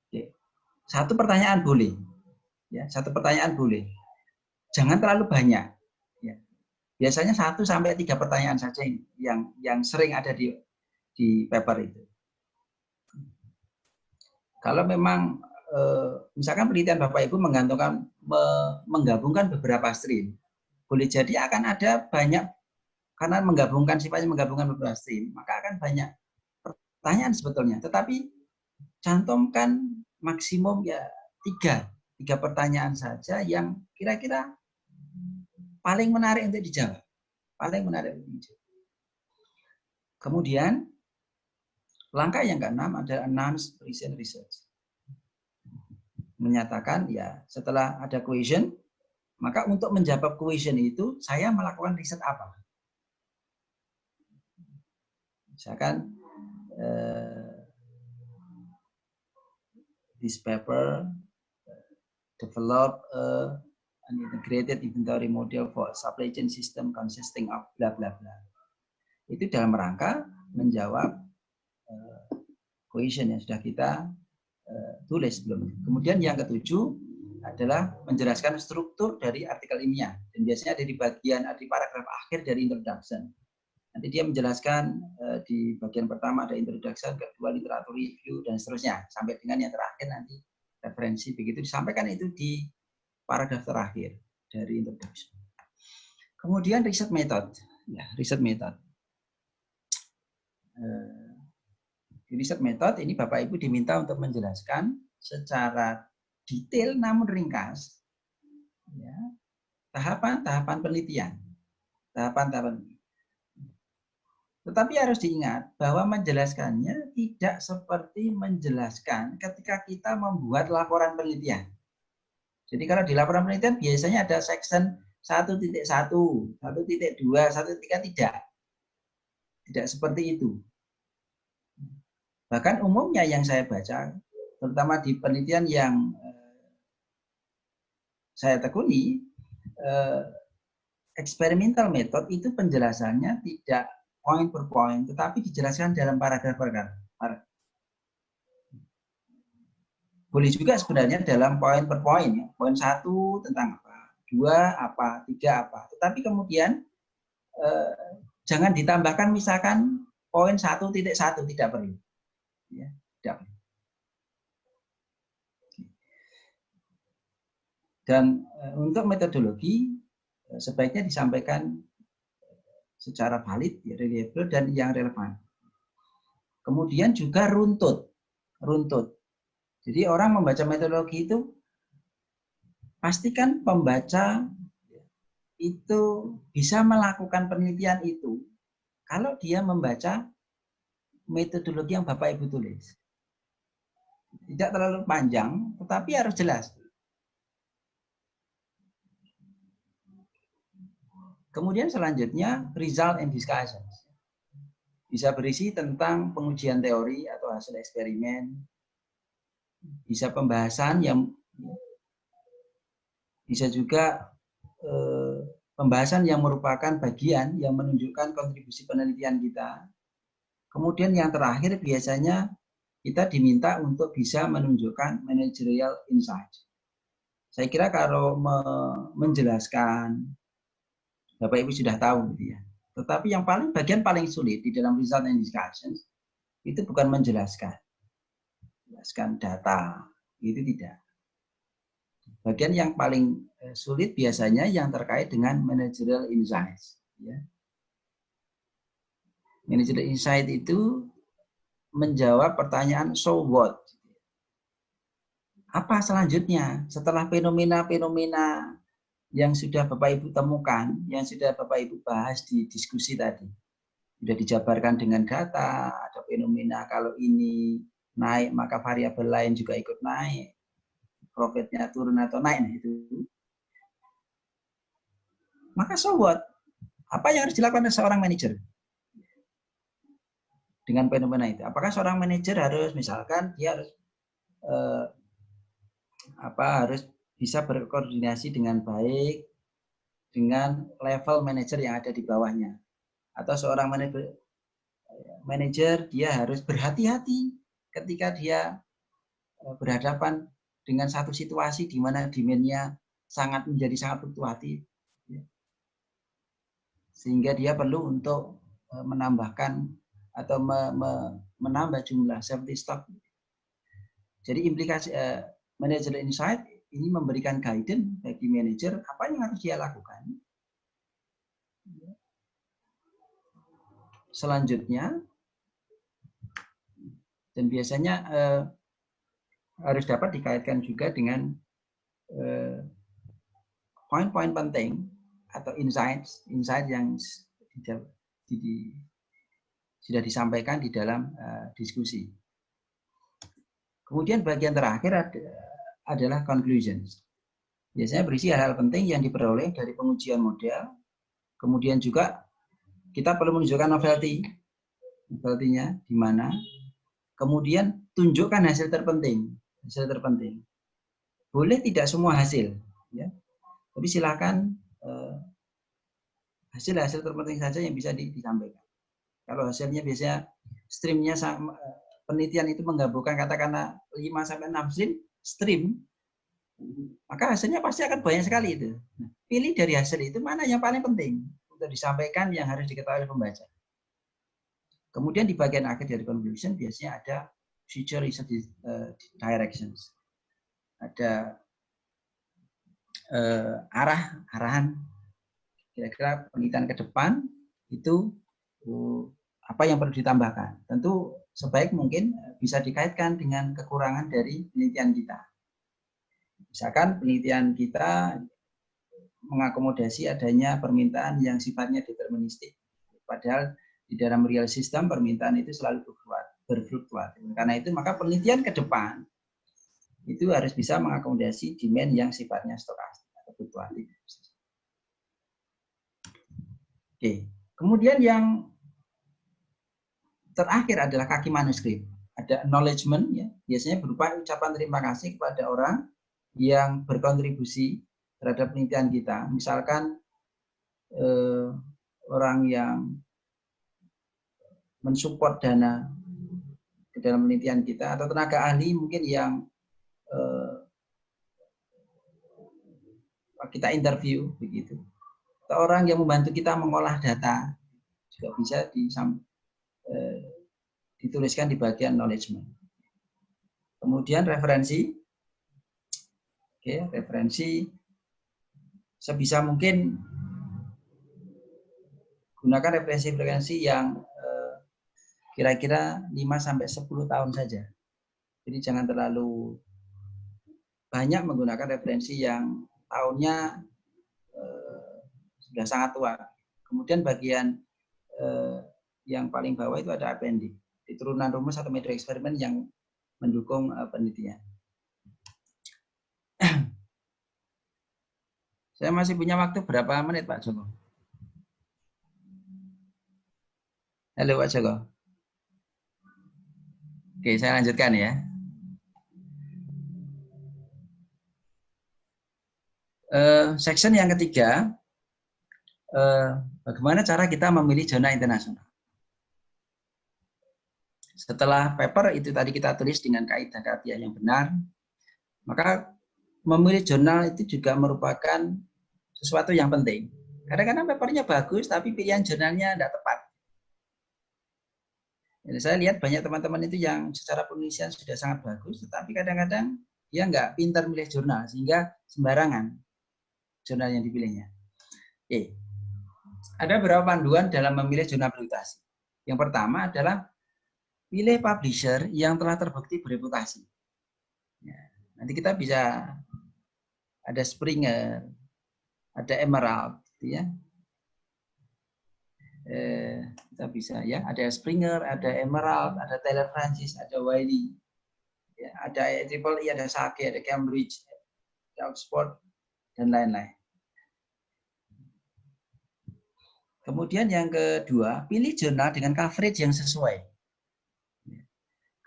Oke. Satu pertanyaan boleh, ya, satu pertanyaan boleh. Jangan terlalu banyak. Ya. Biasanya 1 sampai 3 pertanyaan saja yang sering ada di paper itu. Kalau memang misalkan penelitian Bapak Ibu menggabungkan beberapa stream, boleh jadi akan ada banyak, karena sifatnya menggabungkan beberapa stream, maka akan banyak pertanyaan sebetulnya. Tetapi cantumkan maksimum ya 3 pertanyaan saja yang kira-kira paling menarik untuk dijawab. Paling menarik untuk dijawab. Kemudian langkah yang ke-6 adalah announce recent research. Menyatakan ya setelah ada question, maka untuk menjawab question itu saya melakukan riset apa. Misalkan this paper develop an integrated inventory model for supply chain system consisting of bla bla bla. Itu dalam rangka menjawab question yang sudah kita tulis sebelumnya. Kemudian yang ke-7 adalah menjelaskan struktur dari artikel ilmiah. Dan biasanya ada di bagian di paragraf akhir dari introduction. Nanti dia menjelaskan di bagian pertama ada introduction, kedua literatur review, dan seterusnya. Sampai dengan yang terakhir nanti referensi. Begitu disampaikan itu di paragraf terakhir dari introduction. Kemudian riset method. Ya, riset method. Di riset method ini Bapak Ibu diminta untuk menjelaskan secara detail namun ringkas ya, tahapan-tahapan penelitian. Tetapi harus diingat bahwa menjelaskannya tidak seperti menjelaskan ketika kita membuat laporan penelitian. Jadi kalau di laporan penelitian biasanya ada section 1.1, 1.2, 1.3 tidak. Tidak seperti itu. Bahkan umumnya yang saya baca, terutama di penelitian yang saya tekuni, experimental method itu penjelasannya tidak poin per poin, tetapi dijelaskan dalam paragraf-paragraf. Boleh juga sebenarnya dalam poin per poin, ya. Poin 1 tentang apa, 2 apa, 3 apa. Tetapi kemudian jangan ditambahkan misalkan poin 1.1, tidak perlu. Ya, tidak. Dan untuk metodologi sebaiknya disampaikan secara valid, reliable, dan yang relevan. Kemudian juga runtut. Jadi orang membaca metodologi itu pastikan pembaca itu bisa melakukan penelitian itu kalau dia membaca metodologi yang Bapak Ibu tulis. Tidak terlalu panjang, tetapi harus jelas. Kemudian selanjutnya, result and discussions. Bisa berisi tentang pengujian teori atau hasil eksperimen. Bisa pembahasan yang bisa juga pembahasan yang merupakan bagian yang menunjukkan kontribusi penelitian kita. Kemudian yang terakhir biasanya kita diminta untuk bisa menunjukkan managerial insight. Saya kira kalau menjelaskan, Bapak Ibu sudah tahu gitu ya. Tetapi yang bagian paling sulit di dalam result and discussions itu bukan menjelaskan data, itu tidak. Bagian yang paling sulit biasanya yang terkait dengan managerial insights. Ya. Managerial insight itu menjawab pertanyaan so what? Apa selanjutnya setelah fenomena-fenomena yang sudah Bapak Ibu temukan, yang sudah Bapak Ibu bahas di diskusi tadi? Sudah dijabarkan dengan data, ada fenomena kalau ini naik, maka variabel lain juga ikut naik. Profitnya turun atau naik, nah itu. Maka so what? Apa yang harus dilakukan oleh seorang manajer dengan fenomena itu? Apakah seorang manajer harus, misalkan dia harus harus bisa berkoordinasi dengan baik dengan level manajer yang ada di bawahnya, atau seorang manajer dia harus berhati-hati ketika dia berhadapan dengan satu situasi di mana demand-nya menjadi sangat fluktuatif, sehingga dia perlu untuk menambahkan atau menambah jumlah safety stock. Jadi implikasi manager insight ini memberikan guidance bagi manajer apa yang harus dia lakukan. Selanjutnya, dan biasanya harus dapat dikaitkan juga dengan poin-poin penting atau insight yang sudah disampaikan di dalam diskusi. Kemudian bagian terakhir adalah conclusions. Biasanya berisi hal-hal penting yang diperoleh dari pengujian model. Kemudian juga kita perlu menunjukkan novelty-nya di mana. Kemudian tunjukkan hasil terpenting. Boleh tidak semua hasil, ya. Tapi silakan hasil-hasil terpenting saja yang bisa disampaikan. Kalau hasilnya biasanya streamnya penelitian itu menggabungkan katakanlah 5-6 stream, maka hasilnya pasti akan banyak sekali itu. Nah, pilih dari hasil itu mana yang paling penting untuk disampaikan yang harus diketahui pembaca. Kemudian di bagian akhir dari conclusion biasanya ada future research directions. Ada arahan kira-kira penelitian ke depan itu apa yang perlu ditambahkan. Tentu sebaik mungkin bisa dikaitkan dengan kekurangan dari penelitian kita. Misalkan penelitian kita mengakomodasi adanya permintaan yang sifatnya deterministik. Padahal di dalam real system permintaan itu selalu berfluktuatif. Karena itu maka penelitian ke depan itu harus bisa mengakomodasi demand yang sifatnya stokastik atau fluktuatif. Oke. Kemudian yang terakhir adalah kaki manuskrip. Ada acknowledgement, ya, biasanya berupa ucapan terima kasih kepada orang yang berkontribusi terhadap penelitian kita. Misalkan orang yang mensupport dana ke dalam penelitian kita, atau tenaga ahli mungkin yang kita interview begitu, atau orang yang membantu kita mengolah data juga bisa dituliskan di bagian acknowledgement. Kemudian referensi, referensi sebisa mungkin gunakan referensi yang kira-kira 5-10 tahun saja. Jadi jangan terlalu banyak menggunakan referensi yang tahunnya sudah sangat tua. Kemudian bagian yang paling bawah itu ada appendix, turunan rumus atau metode eksperimen yang mendukung penelitian. Saya masih punya waktu berapa menit, Pak Joko? Halo, Pak Joko. Oke, saya lanjutkan ya. Section yang ketiga, bagaimana cara kita memilih jurnal internasional. Setelah paper itu tadi kita tulis dengan kaidah-kaidah yang benar, maka memilih jurnal itu juga merupakan sesuatu yang penting. Kadang-kadang papernya bagus, tapi pilihan jurnalnya tidak tepat. Jadi saya lihat banyak teman-teman itu yang secara penulisan sudah sangat bagus, tetapi kadang-kadang dia nggak pintar milih jurnal, sehingga sembarangan jurnal yang dipilihnya. Oke. Ada beberapa panduan dalam memilih jurnal publikasi. Yang pertama adalah pilih publisher yang telah terbukti bereputasi. Ya, nanti kita bisa ada Springer, ada Emerald, gitu ya. Kita bisa ya, ada Springer, ada Emerald, ada Taylor Francis, ada Wiley. Ya, ada IEEE, ada SAGE, ada Cambridge, ada Oxford, dan lain-lain. Kemudian yang kedua, pilih jurnal dengan coverage yang sesuai.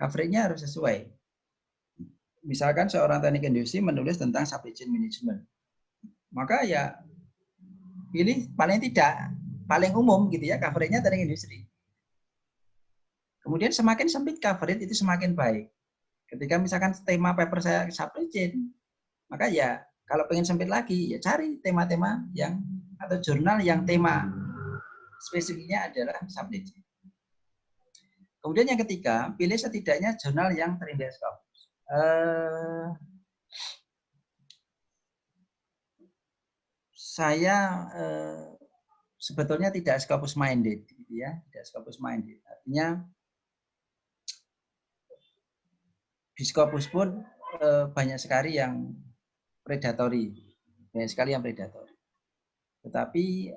Coverage-nya harus sesuai. Misalkan seorang teknik industri menulis tentang supply chain management. Maka ya pilih paling tidak, paling umum gitu ya, coverage-nya teknik industri. Kemudian semakin sempit coverage itu semakin baik. Ketika misalkan tema paper saya supply chain, maka ya kalau pengen sempit lagi, ya cari tema-tema yang atau jurnal yang tema spesifiknya adalah supply chain. Kemudian yang ketiga, pilih setidaknya jurnal yang terindeks Scopus. Saya sebetulnya tidak Scopus minded, gitu ya, tidak Scopus minded. Artinya di Scopus pun banyak sekali yang predatory, banyak sekali yang predatory. Tetapi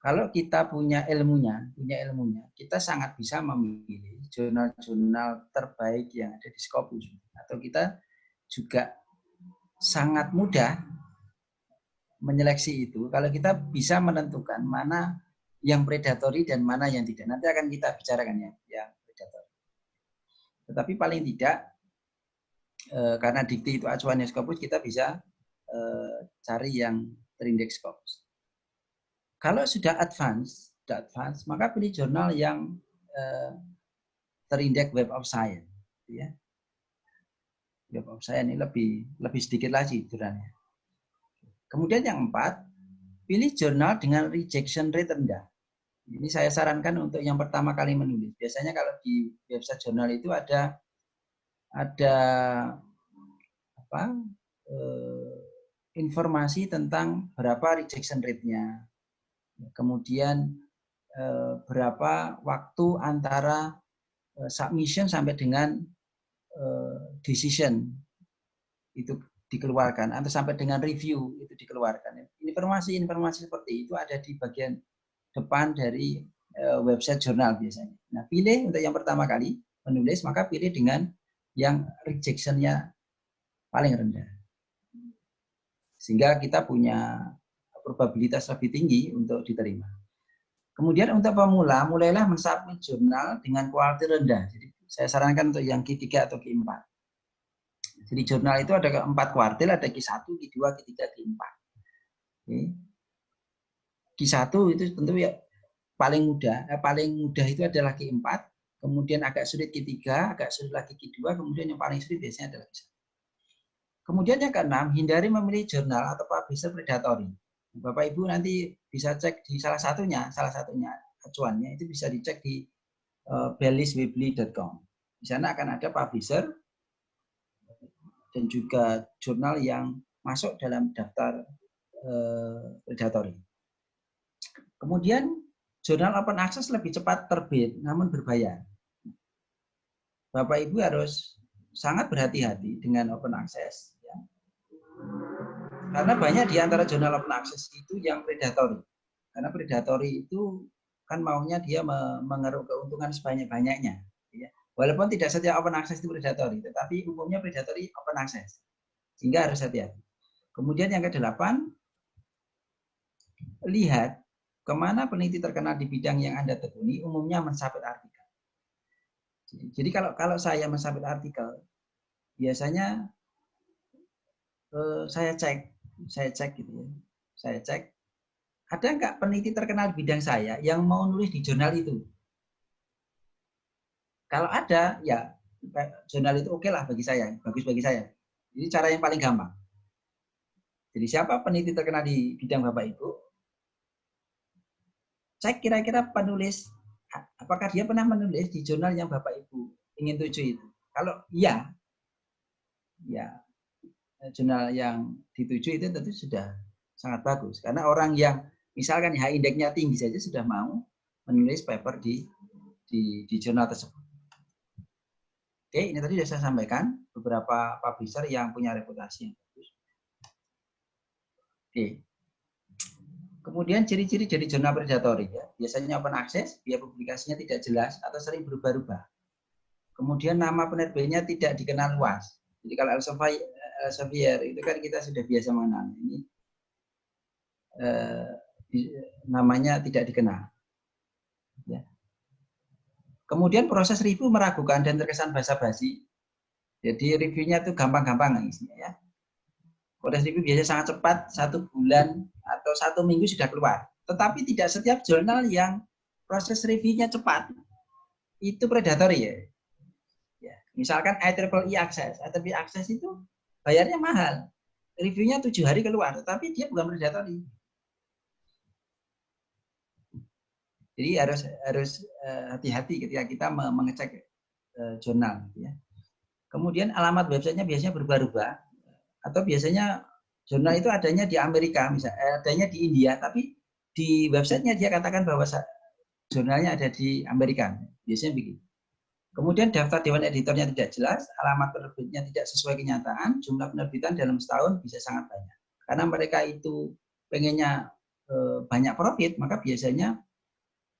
kalau kita punya ilmunya, kita sangat bisa memilih jurnal-jurnal terbaik yang ada di Scopus. Atau kita juga sangat mudah menyeleksi itu kalau kita bisa menentukan mana yang predatory dan mana yang tidak. Nanti akan kita bicarakan ya predatory. Tetapi paling tidak karena dikti itu acuannya Scopus, kita bisa cari yang terindeks Scopus. Kalau sudah advance, maka pilih jurnal yang terindeks Web of Science. Ya. Web of Science ini lebih sedikit lagi jurnalnya. Kemudian yang 4, pilih jurnal dengan rejection rate rendah. Ini saya sarankan untuk yang pertama kali menulis. Biasanya kalau di website jurnal itu ada informasi tentang berapa rejection rate-nya. Kemudian berapa waktu antara submission sampai dengan decision itu dikeluarkan atau sampai dengan review itu dikeluarkan. Informasi seperti itu ada di bagian depan dari website jurnal biasanya. Nah, pilih untuk yang pertama kali menulis, maka pilih dengan yang rejection-nya paling rendah. Sehingga kita punya probabilitas lebih tinggi untuk diterima. Kemudian untuk pemula, mulailah mensubmit jurnal dengan kualitas rendah. Jadi saya sarankan untuk yang Q3 atau Q4. Jadi jurnal itu ada 4 kuartil, ada Q1, Q2, Q3, Q4. Okay. Q1 itu tentu ya paling mudah itu adalah Q4, kemudian agak sulit Q3, agak sulit lagi Q2, kemudian yang paling sulit biasanya adalah Q1. Kemudian yang ke-6, hindari memilih jurnal atau publisher predatory. Bapak Ibu nanti bisa cek di salah satunya acuannya itu bisa dicek di bellisweebly.com. Di sana akan ada publisher dan juga jurnal yang masuk dalam daftar predatory. Kemudian jurnal open access lebih cepat terbit namun berbayar. Bapak Ibu harus sangat berhati-hati dengan open access. Ya. Karena banyak di antara jurnal open access itu yang predatory. Karena predatory itu kan maunya dia mengeruk keuntungan sebanyak-banyaknya. Ya. Walaupun tidak setiap open access itu predatory, tetapi umumnya predatory open access. Sehingga harus hati-hati. Kemudian yang ke-8, lihat kemana peneliti terkenal di bidang yang Anda tekuni umumnya mensubmit artikel. Jadi kalau saya mensubmit artikel, biasanya saya cek gitu ya. Saya cek, ada nggak peneliti terkenal di bidang saya yang mau nulis di jurnal itu? Kalau ada, ya jurnal itu oke lah bagi saya, bagus bagi saya. Ini cara yang paling gampang. Jadi siapa peneliti terkenal di bidang Bapak Ibu? Cek kira-kira penulis, apakah dia pernah menulis di jurnal yang Bapak Ibu ingin tuju itu. Kalau iya, ya jurnal yang dituju itu tentu sudah sangat bagus. Karena orang yang misalkan H-indeknya tinggi saja sudah mau menulis paper di jurnal tersebut. Oke, ini tadi sudah saya sampaikan beberapa publisher yang punya reputasi yang bagus. Oke. Kemudian ciri-ciri jadi jurnal predatory ya. Biasanya open access, biaya publikasinya tidak jelas atau sering berubah-ubah. Kemudian nama penerbitnya tidak dikenal luas. Jadi kalau Elsevier itu kan kita sudah biasa mengenal. Ini namanya tidak dikenal. Ya. Kemudian proses review meragukan dan terkesan basa-basi. Jadi reviewnya itu gampang-gampang isinya ya. Proses review biasanya sangat cepat, 1 bulan atau 1 minggu sudah keluar. Tetapi tidak setiap jurnal yang proses reviewnya cepat itu predatory ya. Ya. Misalkan IEEE Access, IEEE Access itu bayarnya mahal, reviewnya 7 hari keluar, tetapi dia bukan predatory. Jadi harus hati-hati ketika kita mengecek jurnal. Ya. Kemudian alamat websitenya biasanya berubah-ubah, atau biasanya jurnal itu adanya di Amerika, misalnya adanya di India, tapi di websitenya dia katakan bahwa jurnalnya ada di Amerika, biasanya begitu. Kemudian daftar dewan editornya tidak jelas, alamat penerbitnya tidak sesuai kenyataan, jumlah penerbitan dalam setahun bisa sangat banyak. Karena mereka itu pengennya banyak profit, maka biasanya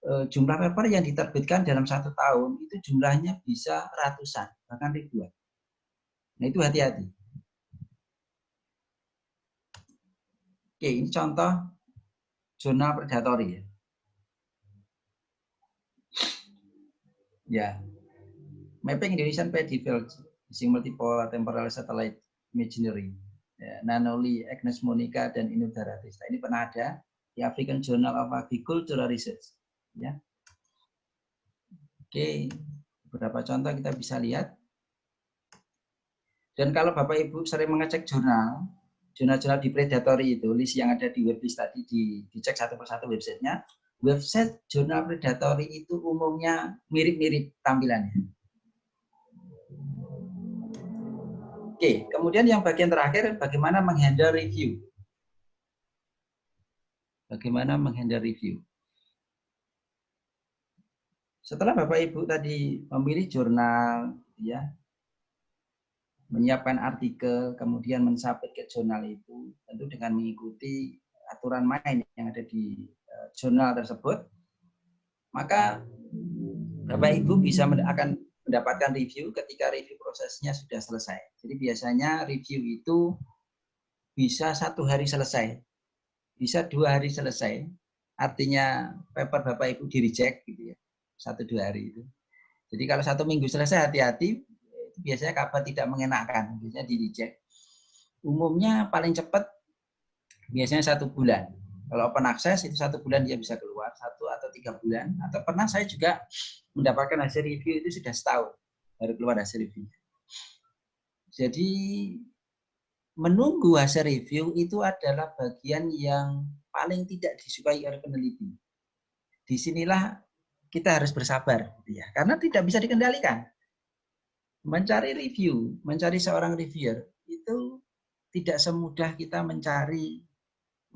jumlah paper yang diterbitkan dalam 1 tahun itu jumlahnya bisa ratusan, bahkan ribuan. Nah itu hati-hati. Oke, ini contoh jurnal predatory ya. Ya. Mapping Indonesian Paddy Field using multiple temporal satellite imagery. Ya, Nanoli, Agnes Monica, dan Inudara Tista. Ini pernah ada di African Journal of Agricultural Research. Ya. Oke, beberapa contoh kita bisa lihat. Dan kalau Bapak Ibu sering mengecek jurnal-jurnal di predatory itu, list yang ada di weblist tadi dicek satu persatu websitenya. Website jurnal predatory itu umumnya mirip-mirip tampilannya. Oke, kemudian yang bagian terakhir, bagaimana menghandle review. Bagaimana menghandle review. Setelah Bapak Ibu tadi memilih jurnal, ya, menyiapkan artikel, kemudian mensubmit ke jurnal itu, tentu dengan mengikuti aturan main yang ada di jurnal tersebut, maka Bapak Ibu akan mendapatkan review ketika review prosesnya sudah selesai. Jadi biasanya review itu bisa 1 hari selesai, bisa 2 hari selesai. Artinya paper Bapak Ibu di-reject gitu ya, 1-2 hari itu. Jadi kalau 1 minggu selesai, hati-hati, itu biasanya kabar tidak mengenakan, biasanya di-reject. Umumnya paling cepat biasanya 1 bulan. Kalau open access itu 1 bulan dia bisa keluar, 1 atau 3 bulan. Atau pernah saya juga mendapatkan hasil review itu sudah setahun baru keluar hasil review. Jadi menunggu hasil review itu adalah bagian yang paling tidak disukai oleh peneliti. Disinilah kita harus bersabar, ya, karena tidak bisa dikendalikan. Mencari review, mencari seorang reviewer itu tidak semudah kita mencari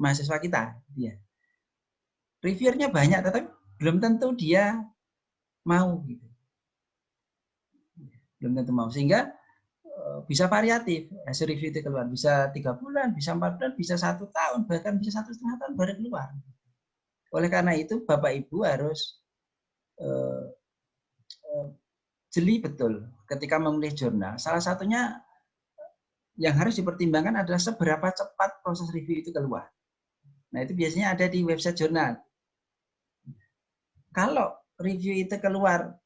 mahasiswa kita. Ya. Reviewernya banyak, tetapi belum tentu dia mau. Gitu. Belum tentu mau, sehingga bisa variatif hasil review itu keluar, bisa 3 bulan, bisa 4 bulan, bisa 1 tahun, bahkan bisa 1,5 tahun baru keluar. Oleh karena itu Bapak Ibu harus jeli betul ketika memilih jurnal. Salah satunya yang harus dipertimbangkan adalah seberapa cepat proses review itu keluar. Nah itu biasanya ada di website jurnal. Kalau review itu keluar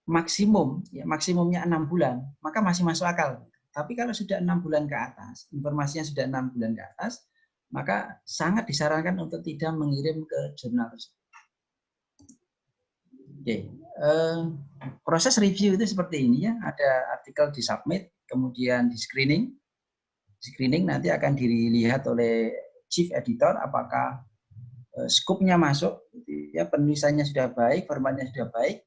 maksimumnya 6 bulan, maka masih masuk akal. Tapi kalau sudah 6 bulan ke atas, informasinya sudah 6 bulan ke atas, maka sangat disarankan untuk tidak mengirim ke jurnal tersebut. Oke. Proses review itu seperti ini ya, ada artikel di submit, kemudian di screening. Screening nanti akan dilihat oleh chief editor apakah scope-nya masuk, ya, penulisannya sudah baik, formatnya sudah baik.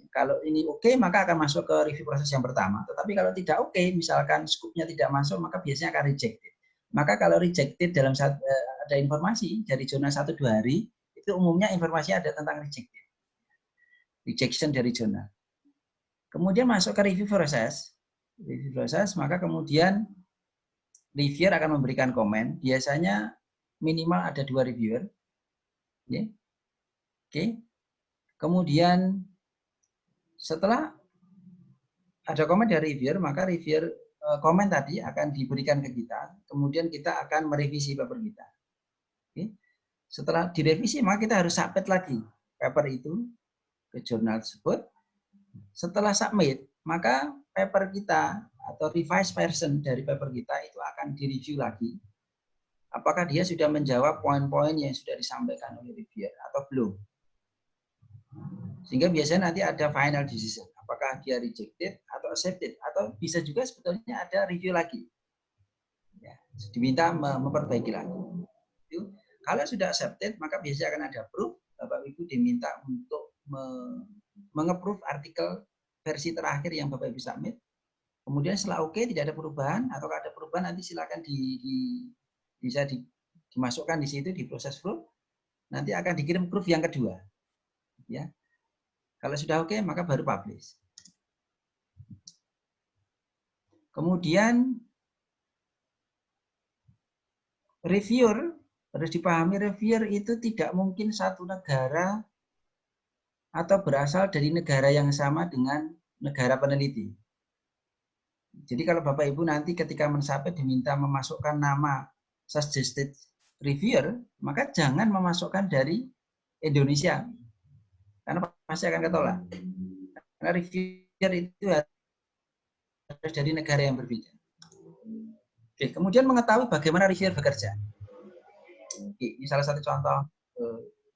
Kalau ini oke, maka akan masuk ke review proses yang pertama. Tetapi kalau tidak oke, misalkan scope-nya tidak masuk, maka biasanya akan rejected. Maka kalau rejected dalam ada informasi dari jurnal 1-2 hari, itu umumnya informasinya ada tentang rejected. Rejection dari jurnal. Kemudian masuk ke review proses. Review proses, maka kemudian reviewer akan memberikan komen. Biasanya minimal ada 2 reviewer. Oke. Kemudian Setelah ada komen dari reviewer, maka reviewer komen tadi akan diberikan ke kita, kemudian kita akan merevisi paper kita. Oke. Setelah direvisi, maka kita harus submit lagi paper itu ke jurnal tersebut. Setelah submit, maka paper kita atau revised version dari paper kita itu akan direview lagi. Apakah dia sudah menjawab poin-poin yang sudah disampaikan oleh reviewer atau belum. Sehingga biasanya nanti ada final decision. Apakah dia rejected atau accepted. Atau bisa juga sebetulnya ada review lagi. Ya, diminta memperbaiki lagi. Itu, kalau sudah accepted, maka biasanya akan ada approve. Bapak Ibu diminta untuk meng-approve artikel versi terakhir yang Bapak Ibu submit. Kemudian setelah oke, tidak ada perubahan. Atau ada perubahan, nanti silakan bisa dimasukkan di situ, di proses proof. Nanti akan dikirim proof yang kedua. Ya. Kalau sudah oke, maka baru publish. Kemudian reviewer, harus dipahami reviewer itu tidak mungkin satu negara atau berasal dari negara yang sama dengan negara peneliti. Jadi kalau Bapak Ibu nanti ketika mensubmit diminta memasukkan nama suggested reviewer, maka jangan memasukkan dari Indonesia. Karena pasti akan ketolak. Karena reviewer itu harus dari negara yang berbeda. Oke, kemudian mengetahui bagaimana reviewer bekerja. Oke, ini salah satu contoh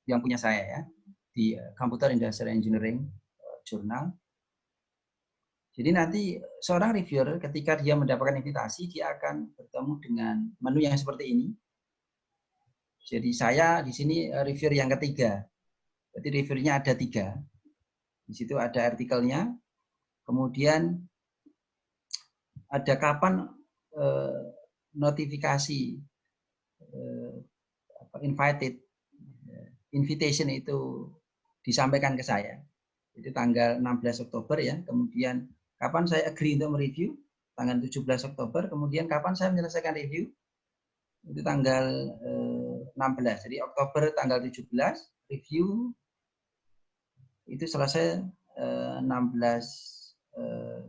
yang punya saya ya di Computer Industrial Engineering Journal. Jadi nanti seorang reviewer ketika dia mendapatkan invitasi, dia akan bertemu dengan menu yang seperti ini. Jadi saya di sini reviewer yang ketiga. Jadi reviewernya ada 3. Di situ ada artikelnya. Kemudian ada kapan notifikasi invitation itu disampaikan ke saya. Itu tanggal 16 Oktober ya. Kemudian kapan saya agree untuk mereview? Tanggal 17 Oktober. Kemudian kapan saya menyelesaikan review? Itu tanggal 16. Jadi Oktober tanggal 17, review itu selesai 16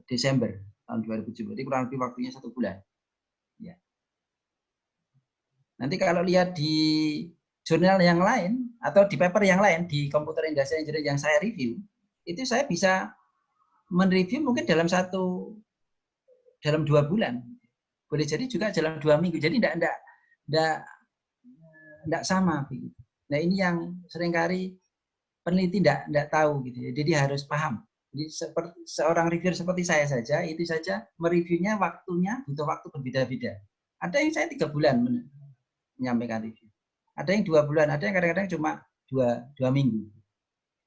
Desember tahun 2017. Jadi kurang lebih waktunya 1 bulan. Ya. Nanti kalau lihat di jurnal yang lain atau di paper yang lain di Computer Industrial Engineering yang saya review, itu saya bisa mereview mungkin dalam 2 bulan. Boleh jadi juga dalam 2 minggu. Jadi tidak sama. Nah ini yang seringkali peneliti tidak tahu gitu. Jadi harus paham. Jadi seperti seorang reviewer seperti saya saja, itu saja mereviewnya waktunya butuh waktu berbeda-beda. Ada yang saya 3 bulan menyampaikan review. Ada yang 2 bulan, ada yang kadang-kadang cuma 2 minggu.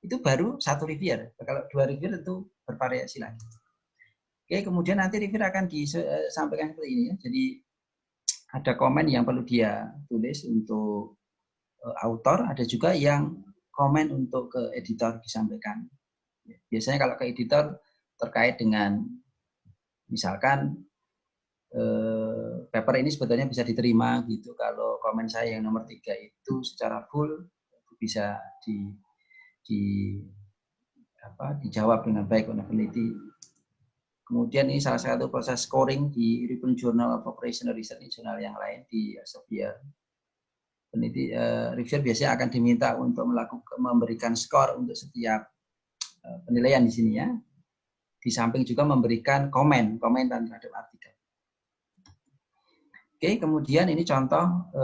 Itu baru 1 reviewer. Kalau 2 reviewer itu bervariasi lagi. Oke, kemudian nanti reviewer akan disampaikan seperti ini ya. Jadi ada komen yang perlu dia tulis untuk author, ada juga yang komen untuk ke editor disampaikan. Biasanya kalau ke editor terkait dengan misalkan paper ini sebetulnya bisa diterima gitu. Kalau komen saya yang nomor 3 itu secara full bisa dijawab dengan baik oleh peneliti. Kemudian ini salah satu proses scoring di European Journal of Operational Research, jurnal yang lain di Elsevier. Peneliti reviewer biasanya akan diminta untuk memberikan skor untuk setiap penilaian di sini ya. Di samping juga memberikan komentar terhadap artikel. Oke, kemudian ini contoh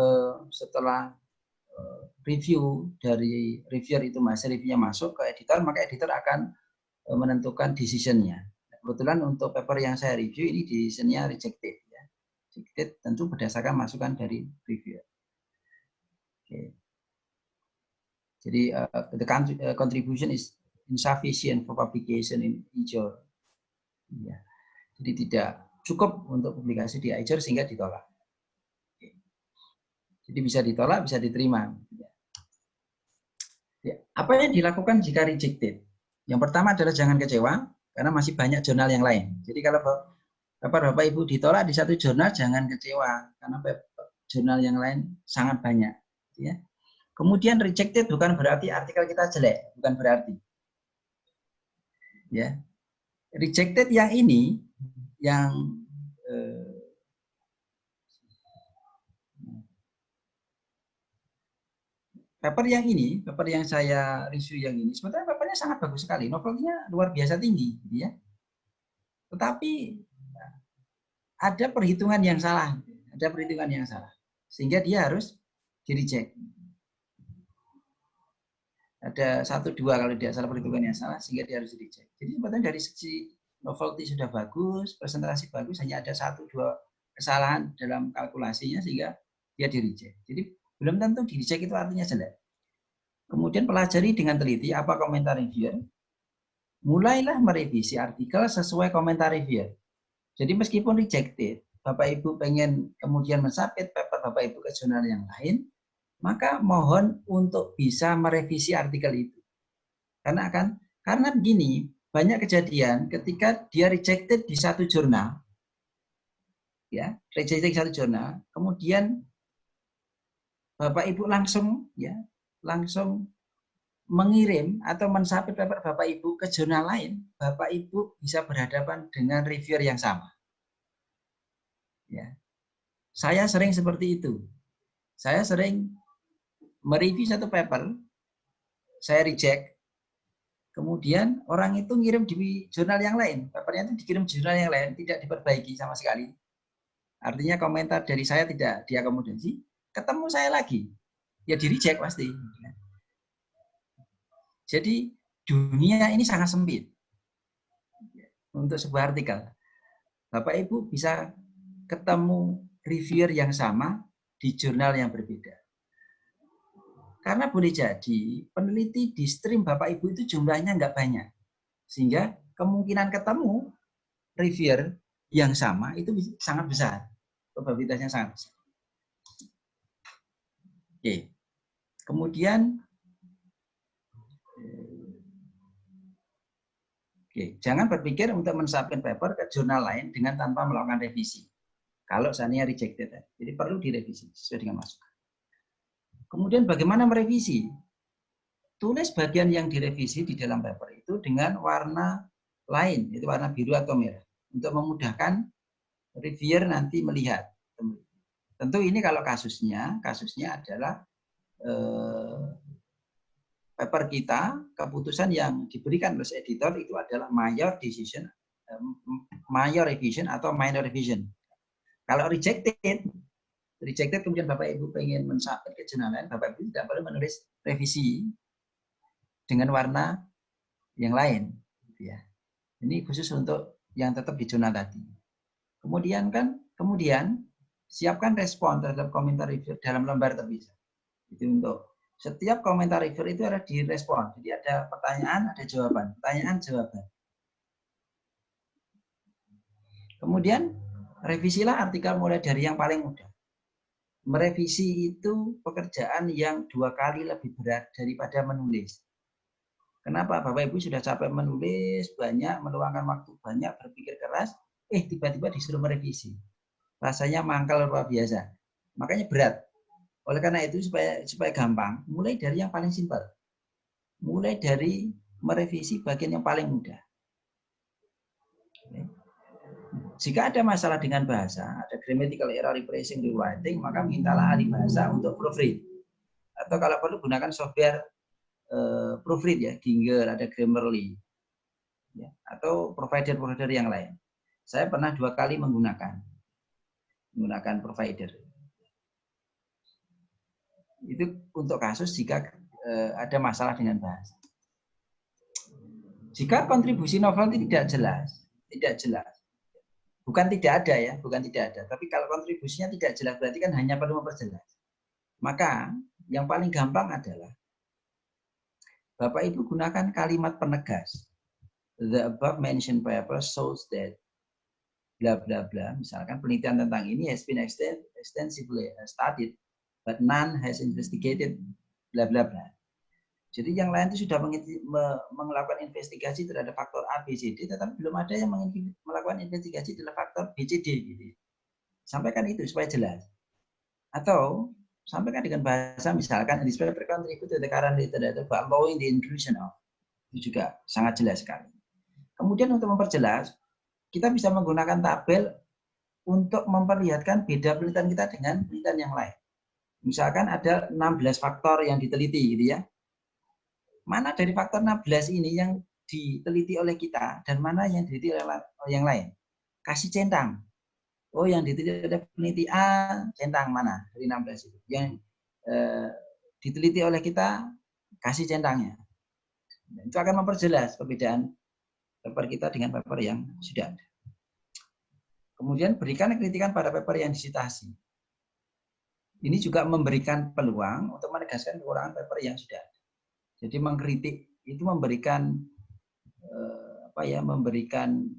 setelah review dari reviewer itu reviewnya masuk ke editor, maka editor akan menentukan decision-nya. Kebetulan untuk paper yang saya review ini decision-nya rejected ya. Rejected tentu berdasarkan masukan dari reviewer. Okay. Jadi the contribution is insufficient for publication in iJournal. Ya. Jadi tidak cukup untuk publikasi di iJournal sehingga ditolak. Okay. Jadi bisa ditolak, bisa diterima. Ya. Apa yang dilakukan jika rejected? Yang pertama adalah jangan kecewa karena masih banyak jurnal yang lain. Jadi kalau Bapak Ibu ditolak di satu jurnal jangan kecewa karena jurnal yang lain sangat banyak. Ya. Kemudian rejected bukan berarti artikel kita jelek, bukan berarti. Ya, rejected yang ini, yang paper yang saya review yang ini, sebetulnya papernya sangat bagus sekali, novelnya luar biasa tinggi, gitu ya. Tetapi ada perhitungan yang salah, sehingga dia harus di-reject. Ada 1-2 kalau tidak salah perhitungan yang salah, sehingga dia harus di-reject. Jadi sebetulnya dari segi novelty sudah bagus, presentasi bagus, hanya ada 1-2 kesalahan dalam kalkulasinya sehingga dia di-reject. Jadi belum tentu di-reject itu artinya jelek. Kemudian pelajari dengan teliti apa komentar reviewer. Mulailah merevisi artikel sesuai komentar reviewer. Jadi meskipun rejected, Bapak Ibu pengen kemudian mensubmit paper Bapak Ibu ke jurnal yang lain, maka mohon untuk bisa merevisi artikel itu. Karena begini, banyak kejadian ketika dia rejected di satu jurnal, ya, rejected di satu jurnal, kemudian Bapak Ibu langsung mengirim atau mensubmit paper Bapak Ibu ke jurnal lain, Bapak Ibu bisa berhadapan dengan reviewer yang sama. Ya. Saya sering seperti itu. Saya sering mereview satu paper, saya reject, kemudian orang itu ngirim di jurnal yang lain, papernya itu dikirim di jurnal yang lain, tidak diperbaiki sama sekali. Artinya komentar dari saya tidak diakomodasi, ketemu saya lagi, ya di reject pasti. Jadi dunia ini sangat sempit untuk sebuah artikel. Bapak Ibu bisa ketemu reviewer yang sama di jurnal yang berbeda. Karena boleh jadi peneliti di stream Bapak Ibu itu jumlahnya nggak banyak. Sehingga kemungkinan ketemu reviewer yang sama itu sangat besar. Probabilitasnya sangat besar. Oke. Kemudian jangan berpikir untuk mensubmit paper ke jurnal lain dengan tanpa melakukan revisi. Kalau seandainya rejected, jadi perlu direvisi sesuai dengan masukan. Kemudian bagaimana merevisi? Tulis bagian yang direvisi di dalam paper itu dengan warna lain, yaitu warna biru atau merah, untuk memudahkan reviewer nanti melihat. Tentu ini kalau kasusnya adalah paper kita, keputusan yang diberikan oleh editor itu adalah major revision atau minor revision. Kalau rejected kemudian Bapak Ibu pengen mensubmit ke jurnal lain, Bapak Ibu tidak perlu menulis revisi dengan warna yang lain. Ya. Ini khusus untuk yang tetap di jurnal tadi. Kemudian siapkan respon terhadap komentar review dalam lembar terpisah. Itu untuk setiap komentar reviewer itu ada direspon. Jadi ada pertanyaan, ada jawaban. Pertanyaan, jawaban. Kemudian revisilah artikel mulai dari yang paling mudah. Merevisi itu pekerjaan yang 2 kali lebih berat daripada menulis. Kenapa? Bapak Ibu sudah capek menulis banyak, meluangkan waktu banyak, berpikir keras, tiba-tiba disuruh merevisi. Rasanya mangkal luar biasa. Makanya berat. Oleh karena itu supaya gampang, mulai dari yang paling simpel. Mulai dari merevisi bagian yang paling mudah. Jika ada masalah dengan bahasa, ada grammatical error, rephrasing, rewriting, maka mintalah ahli bahasa untuk proofread. Atau kalau perlu gunakan software proofread ya, Ginger, ada Grammarly, ya, atau provider yang lain. Saya pernah 2 kali menggunakan provider. Itu untuk kasus jika ada masalah dengan bahasa. Jika kontribusi novel tidak jelas, bukan tidak ada, tapi kalau kontribusinya tidak jelas berarti kan hanya perlu memperjelas. Maka yang paling gampang adalah Bapak Ibu gunakan kalimat penegas. The above mentioned paper shows that bla bla bla. Misalkan penelitian tentang ini has been extensively studied, but none has investigated bla bla bla. Jadi yang lain itu sudah melakukan investigasi terhadap faktor A, B, C, D, tetapi belum ada yang melakukan investigasi terhadap faktor B, C, D. Gitu. Sampaikan itu supaya jelas. Atau sampaikan dengan bahasa misalkan this paper contribute to the current literature by allowing the inclusion of. Itu juga sangat jelas sekali. Kemudian untuk memperjelas, kita bisa menggunakan tabel untuk memperlihatkan beda penelitian kita dengan penelitian yang lain. Misalkan ada 16 faktor yang diteliti gitu ya. Mana dari faktor 16 ini yang diteliti oleh kita dan mana yang diteliti oleh yang lain? Kasih centang. Oh, yang diteliti oleh peneliti A, centang mana dari 16 itu? Yang diteliti oleh kita, kasih centangnya. Itu akan memperjelas perbedaan paper kita dengan paper yang sudah ada. Kemudian berikan kritikan pada paper yang disitasi. Ini juga memberikan peluang untuk menegaskan kekurangan paper yang sudah ada. Jadi mengkritik itu memberikan memberikan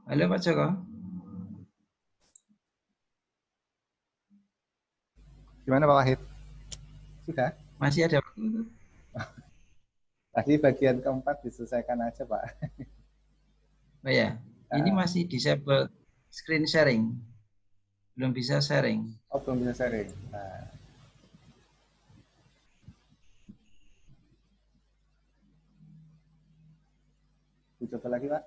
Halo Pak Joko. Gimana Pak Wahid? Sudah? Masih ada. Tadi bagian keempat diselesaikan aja Pak. Oh ya, ini masih disable screen sharing. Belum bisa sharing. Oh, belum bisa sharing. Nah. Coba lagi Pak.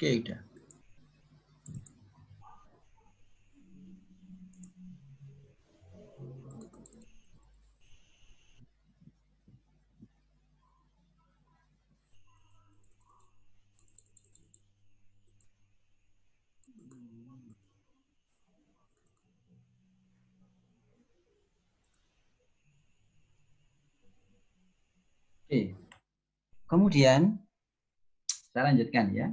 Oke, udah. Oke. Kemudian saya lanjutkan ya.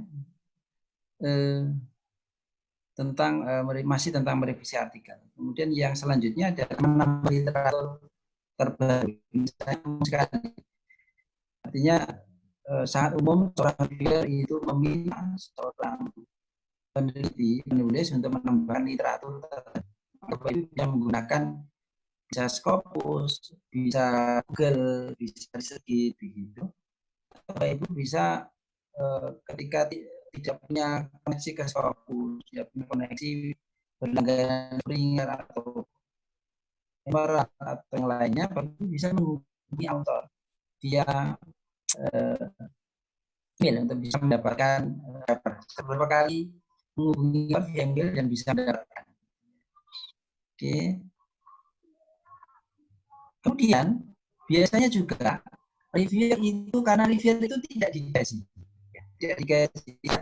Masih tentang merevisi artikel. Kemudian yang selanjutnya adalah menambah literatur terbaru. Sekali. Artinya sangat umum seorang reviewer itu meminta seorang peneliti menulis untuk menambahkan literatur terbaru. Bapak Ibu bisa menggunakan bisa Scopus, bisa Google, bisa Researchgate begitu. Bapak Ibu bisa ketika tidak punya koneksi ke Scopus, tidak punya koneksi berlangganan Springer atau Emerald atau yang lainnya, Bapak Ibu bisa menghubungi author via email untuk bisa mendapatkan beberapa kali menghubungi via email dan bisa mendapatkan. Oke. Kemudian biasanya juga reviewer itu karena reviewer itu tidak dikasih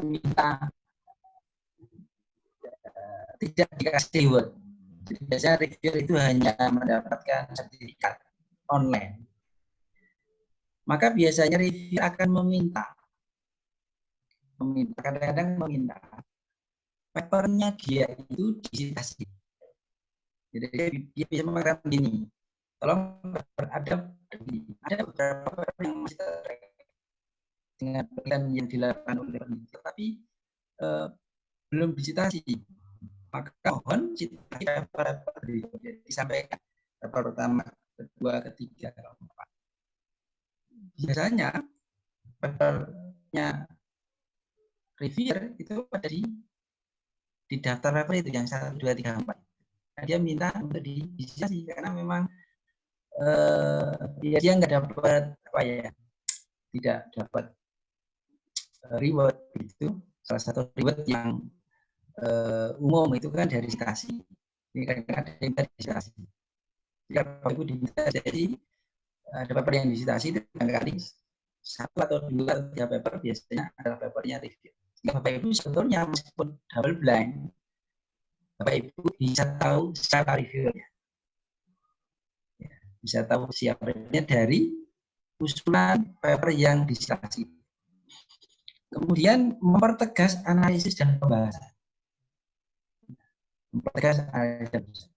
minta, tidak dikasih word. Jadi biasanya reviewer itu hanya mendapatkan sertifikat online. Maka biasanya reviewer akan meminta kadang-kadang meminta papernya dia itu disitasi. Jadi dia bisa mengatakan begini, tolong ada beberapa paper yang masih dengan penelitian yang dilakukan oleh peneliti, tapi belum disitasi. Maka mohon citasi pada disampaikan paper pertama, kedua, ketiga, keempat. Biasanya papernya reviewer itu ada di daftar paper itu yang 1, 2, 3, 4. Nah, dia minta untuk diinisiasi karena memang dia nggak dapat apa ya, tidak dapat reward itu. Salah satu reward yang umum itu kan dari dissertasi. Ini kadang-kadang ada yang dari dissertasi. Jika Bapak Ibu diminta jadi ada paper yang dissertasi itu kadang-kadang 1 atau 2 atau 3 paper biasanya adalah papernya review. Jika Bapak Ibu sebetulnya meskipun double blind, Bapak Ibu bisa tahu siapa reviewernya. Ya, bisa tahu siapa reviewernya dari usulan paper yang dissertasi. Kemudian mempertegas analisis dan pembahasan. Mempertegas analisis dan pembahasan.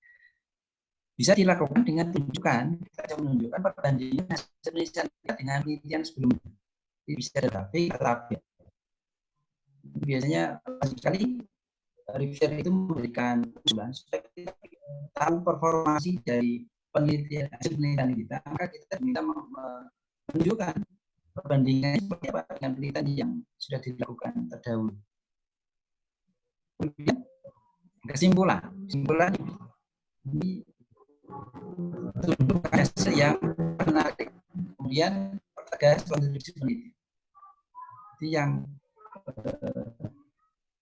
Bisa dilakukan dengan tunjukkan, kita menunjukkan perbandingan hasil penelitian kita dengan penelitian sebelumnya. Jadi bisa ada tabel. Biasanya sekali reviewer itu memberikan usulan supaya kita tahu performasi dari penelitian hasil penelitian kita, maka kita minta menunjukkan perbandingannya seperti apa dengan penelitian yang sudah dilakukan terdahulu. Kemudian kesimpulan ini tunjukkan hasil yang menarik, kemudian pertegas kontribusi penelitian.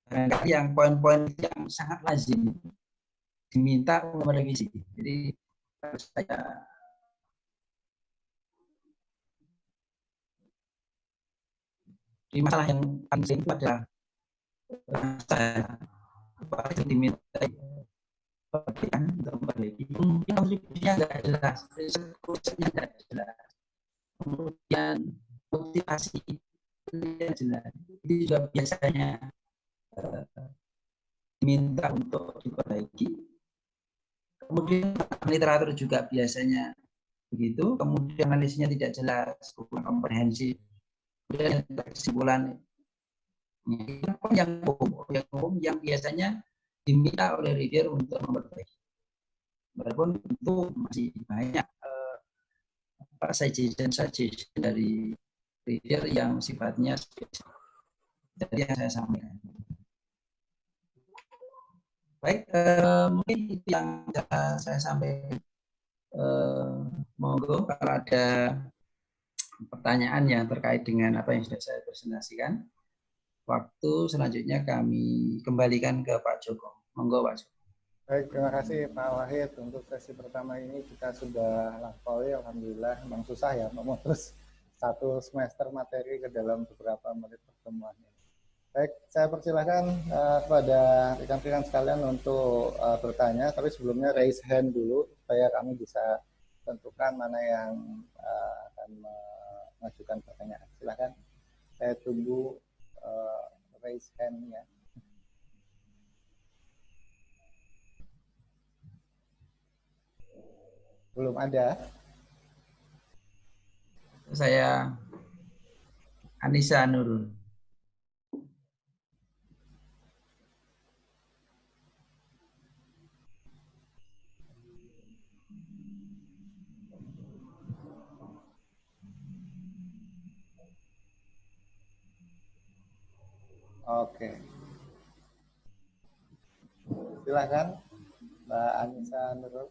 Itu yang poin-poin yang sangat lazim diminta untuk merevisi. Jadi saya di masalah yang paling sering itu adalah saya itu diminta bagian untuk memperbaiki, mungkin kontribusinya nggak jelas, konsepnya nggak jelas, kemudian motivasi yang jelas, itu juga biasanya diminta untuk diperbaiki. Kemudian literatur juga biasanya begitu, kemudian analisisnya tidak jelas, kurang komprehensif, kemudian kesimpulan yang umum yang biasanya diminta oleh reviewer untuk memperbaiki. Walaupun itu masih banyak suggestion dari reviewer yang sifatnya spesifik. Jadi yang saya sampaikan. Baik, mungkin itu yang saya sampaikan. Monggo kalau ada pertanyaan yang terkait dengan apa yang sudah saya presentasikan. Waktu selanjutnya kami kembalikan ke Pak Joko. Monggo Pak Joko. Baik, terima kasih Pak Wahid. Untuk sesi pertama ini kita sudah lampaui, alhamdulillah. Memang susah ya memutus satu semester materi ke dalam beberapa menit pertemuan. Baik, saya persilahkan kepada rekan-rekan sekalian untuk bertanya, tapi sebelumnya raise hand dulu supaya kami bisa tentukan mana yang akan mengajukan pertanyaan. Silakan, saya tunggu raise hand-nya. Belum ada. Saya Anissa Nurul. Oke. Silakan Mbak Anissa Nurul.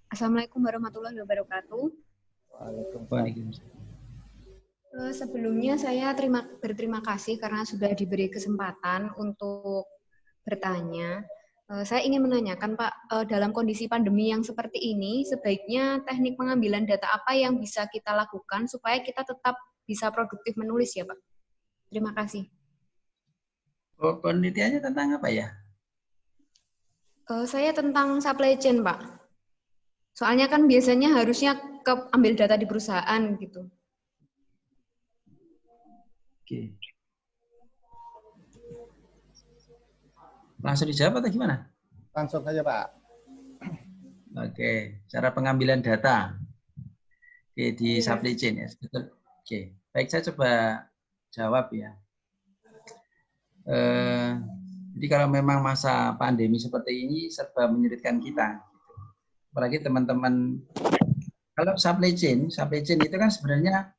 Assalamualaikum warahmatullahi wabarakatuh. Waalaikumsalam. Sebelumnya saya berterima kasih karena sudah diberi kesempatan untuk bertanya. Saya ingin menanyakan Pak, dalam kondisi pandemi yang seperti ini, sebaiknya teknik pengambilan data apa yang bisa kita lakukan supaya kita tetap bisa produktif menulis ya Pak? Terima kasih. Penelitiannya tentang apa ya? Saya tentang supply chain Pak. Soalnya kan biasanya harusnya ambil data di perusahaan gitu. Oke. Langsung dijawab atau gimana? Langsung saja Pak. Oke, cara pengambilan data. Oke, di supply chain ya. Oke, baik saya coba jawab ya. Jadi kalau memang masa pandemi seperti ini serba menyulitkan kita. apalagi teman-teman kalau supply chain itu kan sebenarnya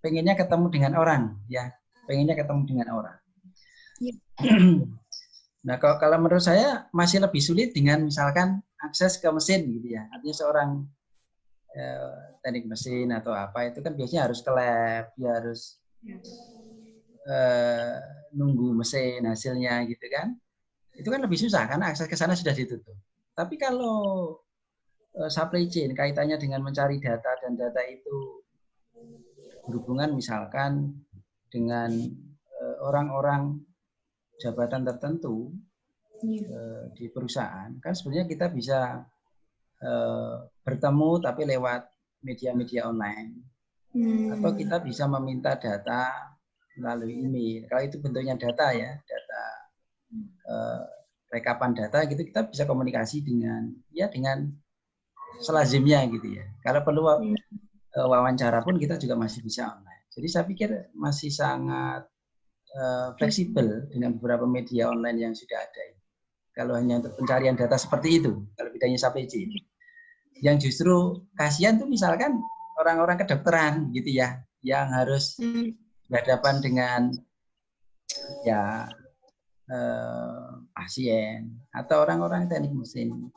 pengennya ketemu dengan orang, ya, pengennya ketemu dengan orang. Ya. Nah, kalau menurut saya masih lebih sulit dengan misalkan akses ke mesin gitu ya. Artinya seorang teknik mesin atau apa itu kan biasanya harus ke lab, dia harus nunggu mesin hasilnya gitu kan. Itu kan lebih susah karena akses ke sana sudah ditutup. Tapi kalau supply chain kaitannya dengan mencari data dan data itu berhubungan misalkan dengan orang-orang jabatan tertentu di perusahaan, kan sebenarnya kita bisa bertemu tapi lewat media-media online, atau kita bisa meminta data melalui email. Kalau itu bentuknya data ya, data rekapan data gitu, kita bisa komunikasi dengan selazimnya gitu ya. Kalau perlu wawancara pun kita juga masih bisa online. Jadi saya pikir masih sangat fleksibel dengan beberapa media online yang sudah ada. Kalau hanya untuk pencarian data seperti itu, kalau bidangnya supply chain. Yang justru kasihan tuh misalkan orang-orang kedokteran gitu ya, yang harus berhadapan dengan ya pasien atau orang-orang teknik mesin,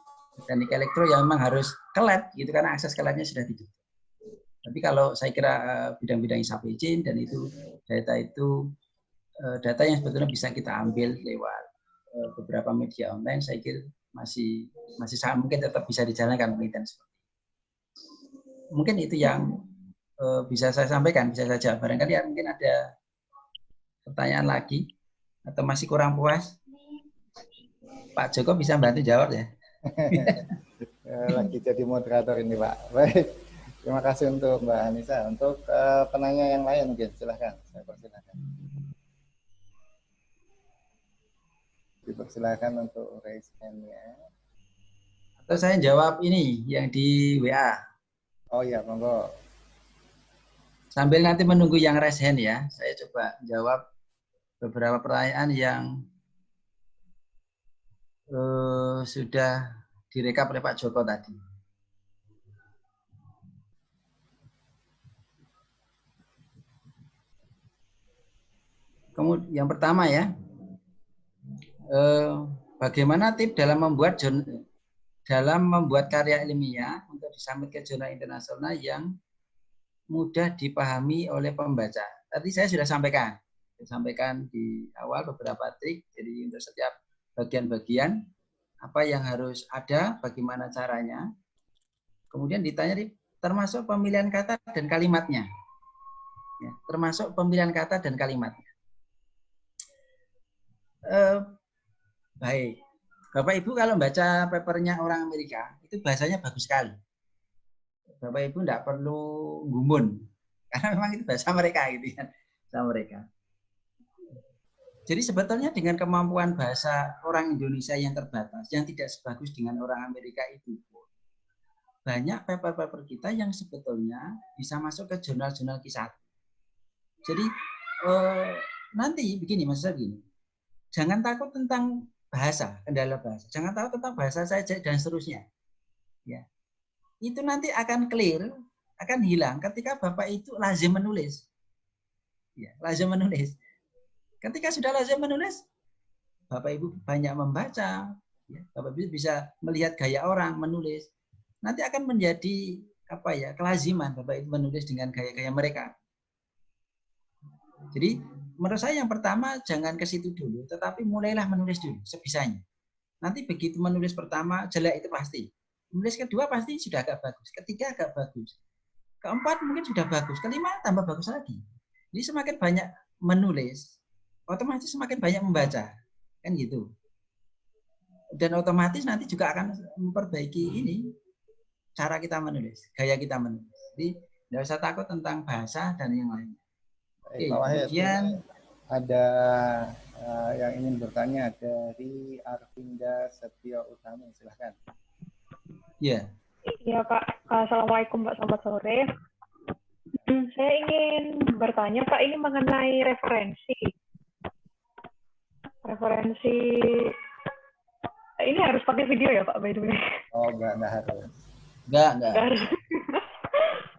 teknik elektro yang memang harus ke lab gitu karena akses ke labnya sudah ditutup. Tapi kalau saya kira bidang-bidang supply chain dan itu data yang sebetulnya bisa kita ambil lewat beberapa media online, saya kira masih sangat mungkin tetap bisa dijalankan penelitian seperti itu. Mungkin itu yang bisa saya sampaikan, bisa saja. Barangkali mungkin ada pertanyaan lagi atau masih kurang puas. Pak Joko bisa bantu jawab ya. Lagi jadi moderator ini Pak. Baik. Terima kasih untuk Mbak Anissa. Untuk penanya yang lain mungkin silahkan. Saya persilahkan. Dipersilahkan untuk raise hand-nya. Atau saya jawab ini yang di WA. Oh iya, monggo. Sambil nanti menunggu yang raise hand ya, saya coba jawab beberapa pertanyaan yang sudah direkap oleh Pak Joko tadi. Kemudian yang pertama ya, bagaimana tips dalam membuat karya ilmiah untuk disubmit ke jurnal internasional yang mudah dipahami oleh pembaca. Tadi saya sudah sampaikan di awal beberapa trik. Jadi untuk setiap bagian-bagian apa yang harus ada, bagaimana caranya. Kemudian ditanya termasuk pemilihan kata dan kalimatnya. Ya, termasuk pemilihan kata dan kalimatnya. Baik, Bapak Ibu kalau baca papernya orang Amerika itu bahasanya bagus sekali. Bapak Ibu tidak perlu gumun karena memang itu bahasa mereka gitu kan, bahasa mereka. Jadi sebetulnya dengan kemampuan bahasa orang Indonesia yang terbatas, yang tidak sebagus dengan orang Amerika itu, banyak paper-paper kita yang sebetulnya bisa masuk ke jurnal-jurnal kisah. Jadi nanti begini, maksud saya begini, jangan takut tentang bahasa, kendala bahasa. Jangan tahu tentang bahasa saja dan seterusnya. Ya. Itu nanti akan clear, akan hilang ketika Bapak itu lazim menulis. Ya, lazim menulis. Ketika sudah lazim menulis, Bapak Ibu banyak membaca, ya, Bapak Ibu bisa melihat gaya orang menulis. Nanti akan menjadi kelaziman Bapak Ibu menulis dengan gaya-gaya mereka. Jadi menurut saya yang pertama jangan ke situ dulu, tetapi mulailah menulis dulu sebisanya. Nanti begitu menulis pertama jelek itu pasti. Menulis kedua pasti sudah agak bagus, ketiga agak bagus, keempat mungkin sudah bagus, kelima tambah bagus lagi. Jadi semakin banyak menulis, otomatis semakin banyak membaca, kan gitu. Dan otomatis nanti juga akan memperbaiki ini cara kita menulis, gaya kita menulis. Jadi tidak usah takut tentang bahasa dan yang lain. Oke, kemudian ada yang ingin bertanya dari Arvinda Setio Utami, silahkan. Ya. Iya Pak, Assalamualaikum Pak, selamat sore. Saya ingin bertanya Pak, ini mengenai referensi. Ini harus pakai video ya Pak, by the way? Oh, enggak harus. Enggak.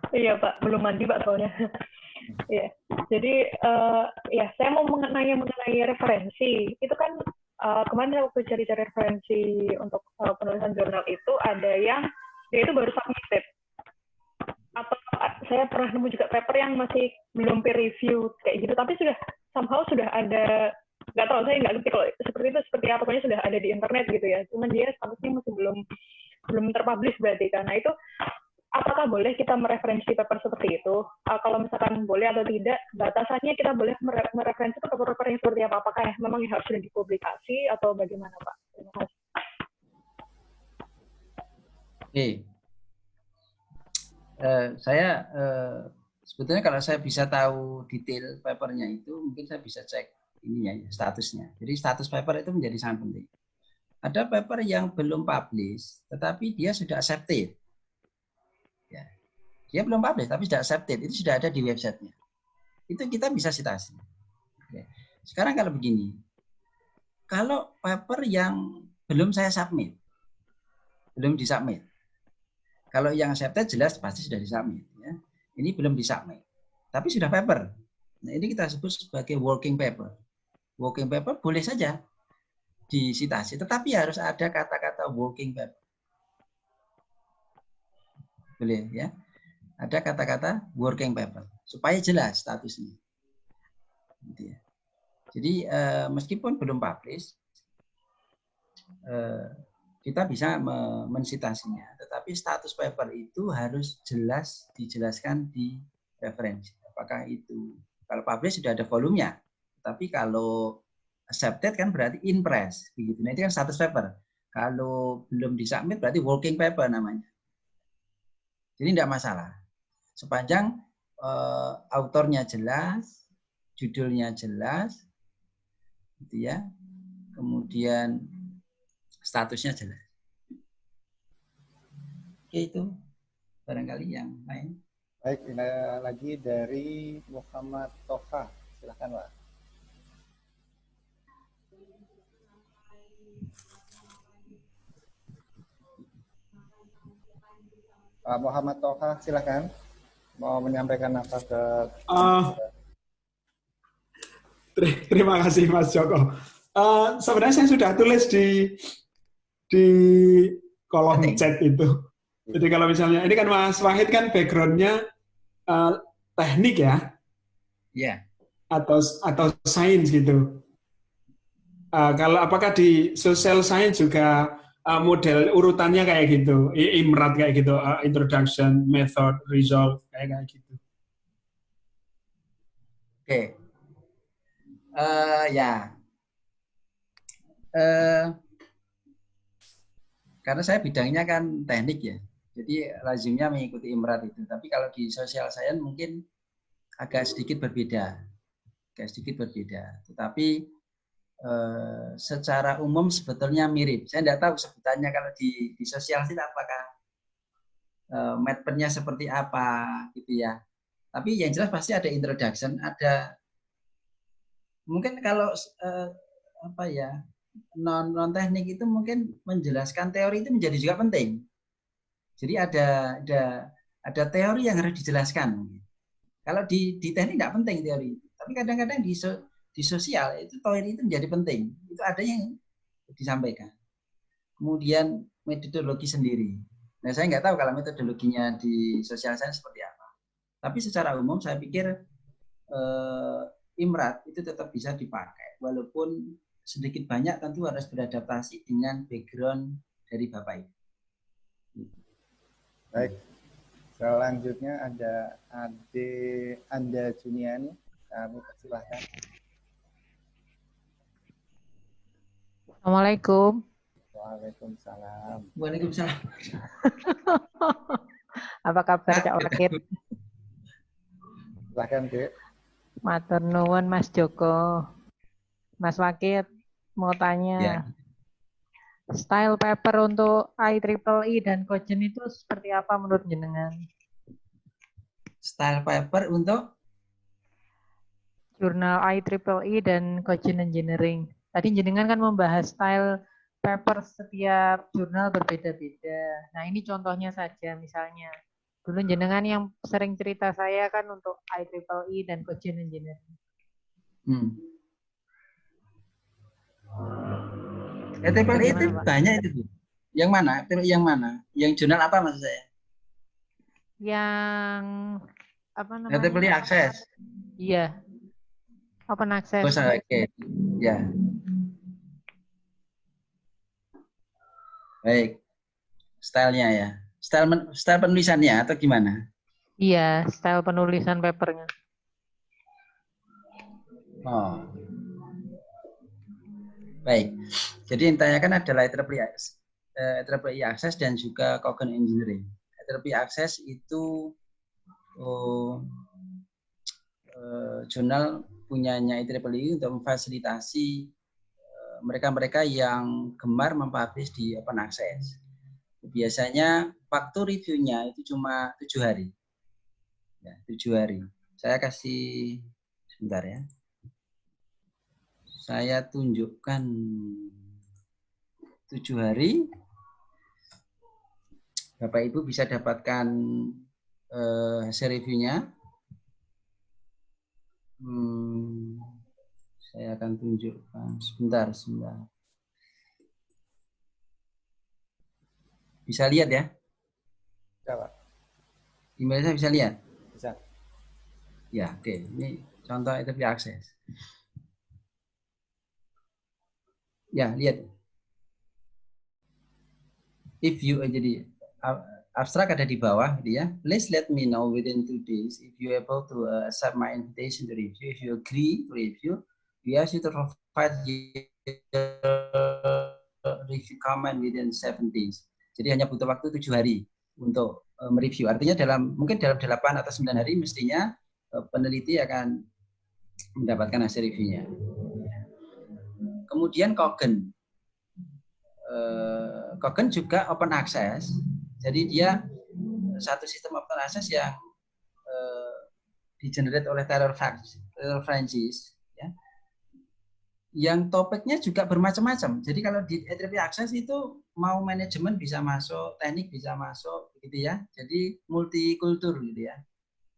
Iya Pak, belum mandi Pak soalnya. Iya. Jadi ya saya mau mengenai referensi. Itu kan kemarin saya waktu cari-cari referensi untuk penulisan jurnal itu ada yang dia itu baru submitted. Atau saya pernah nemu juga paper yang masih belum peer review kayak gitu, tapi somehow sudah ada, nggak tahu, saya nggak ngerti kalau seperti itu seperti apa, pokoknya sudah ada di internet gitu ya, cuman dia statusnya masih belum terpublish berarti. Karena itu apakah boleh kita mereferensi paper seperti itu? Kalau misalkan boleh atau tidak, batasannya kita boleh mereferensi paper-paper yang seperti apa? Apakah memang harus sudah dipublikasi atau bagaimana Pak? Terima kasih. Oke. Saya sebetulnya kalau saya bisa tahu detail papernya itu, mungkin saya bisa cek ininya ya, statusnya. Jadi status paper itu menjadi sangat penting. Ada paper yang belum publish, tetapi dia sudah accepted. Ya. Dia belum publish, tapi sudah accepted. Itu sudah ada di websitenya. Itu kita bisa citasi. Oke. Sekarang kalau begini, kalau paper yang belum saya submit, belum disubmit. Kalau yang accepted jelas pasti sudah disubmit. Ya. Ini belum disubmit, tapi sudah paper. Nah, ini kita sebut sebagai working paper. Working paper boleh saja disitasi, tetapi harus ada kata-kata working paper. Boleh ya. Ada kata-kata working paper supaya jelas statusnya. Gitu ya. Jadi meskipun belum publish, kita bisa mensitasinya, tetapi status paper itu harus jelas dijelaskan di referensi. Apakah itu kalau publish sudah ada volumenya, tapi kalau accepted kan berarti in press, begitu. Nah, itu kan status paper. Kalau belum disubmit berarti working paper namanya. Jadi tidak masalah, sepanjang autornya jelas, judulnya jelas, gitu ya. Kemudian statusnya jelas. Oke, itu barangkali yang lain. Baik, ini lagi dari Muhammad Toha. Silakan Pak. Pak Muhammad Toha, silakan. Mau menyampaikan apa ke... Terima kasih Mas Joko. Sebenarnya saya sudah tulis di kolom chat itu. Jadi kalau misalnya, ini kan Mas Wahid kan background-nya teknik ya? Iya. Atau sains gitu. Kalau apakah di social science juga model urutannya kayak gitu, IMRAT kayak gitu, introduction, method, result, kayak gitu. Oke. Ya. Karena saya bidangnya kan teknik ya, jadi lazimnya mengikuti IMRAT itu. Tapi kalau di social science mungkin agak sedikit berbeda, Tetapi secara umum sebetulnya mirip. Saya tidak tahu sebutannya kalau di social science apakah mappernya seperti apa, gitu ya. Tapi yang jelas pasti ada introduction, ada mungkin kalau non teknik itu mungkin menjelaskan teori itu menjadi juga penting. Jadi ada teori yang harus dijelaskan. Kalau di teknik tidak penting teori, tapi kadang-kadang di sosial itu teori itu menjadi penting. Itu ada yang disampaikan. Kemudian metodologi sendiri. Nah, saya nggak tahu kalau metodologinya di sosial science seperti apa. Tapi secara umum saya pikir IMRAT itu tetap bisa dipakai, walaupun sedikit banyak tentu harus beradaptasi dengan background dari Bapak Ibu. Baik, selanjutnya ada Ade Anda Juniani, kami persilahkan. Assalamualaikum. Waalaikumsalam. Waalaikumsalam. Apa kabar Cak Wakit? Silahkan, Dek. Matur nuwun Mas Joko. Mas Wakit mau tanya. Ya. Style paper untuk IEEE dan Cogen itu seperti apa menurut jenengan? Style paper untuk Jurnal IEEE dan Cogen Engineering. Tadi jenengan kan membahas style paper setiap jurnal berbeda-beda. Nah, ini contohnya saja misalnya. Dulu jenengan yang sering cerita saya kan untuk IEEE dan Cogen Engineering. IEEE itu Gimana, Pak? banyak itu, Bu. Yang mana? Yang mana? Yang jurnal apa maksud saya? Yang apa namanya? IEEE Access. Iya. Open access. Oh, oke. Ya. Baik. Stylenya ya. Style penulisannya atau gimana? Iya, style penulisan papernya. Oh. Baik. Jadi yang ditanyakan adalah IEEE Access dan juga Cogen Engineering. IEEE Access itu jurnal punyanya IEEE untuk memfasilitasi mereka-mereka yang gemar mempublish di open access. Biasanya waktu reviewnya itu cuma 7 hari. Ya, 7 hari. Saya kasih sebentar ya. Saya tunjukkan 7 hari. Bapak Ibu bisa dapatkan hasil reviewnya. Saya akan tunjukkan sebentar. Bisa lihat ya? Bisa, Pak. Email saya bisa lihat? Bisa. Ya, oke. Ini contoh IEEE Access. Ya, lihat. If you jadi abstrak ada di bawah, gitu ya. Please let me know within 2 days if you able to accept my invitation to review. If you agree to review, we ask you to provide your review comment within 7 days. Jadi hanya butuh waktu 7 hari untuk mereview. Artinya mungkin dalam 8 atau 9 hari mestinya peneliti akan mendapatkan hasil reviewnya. Kemudian Cogen. Cogen juga open access. Jadi dia satu sistem open access yang di-generate oleh Taylor Francis. Ya. Yang topiknya juga bermacam-macam. Jadi kalau di IEEE Access itu mau manajemen bisa masuk, teknik bisa masuk, gitu ya. Jadi multikultur gitu ya.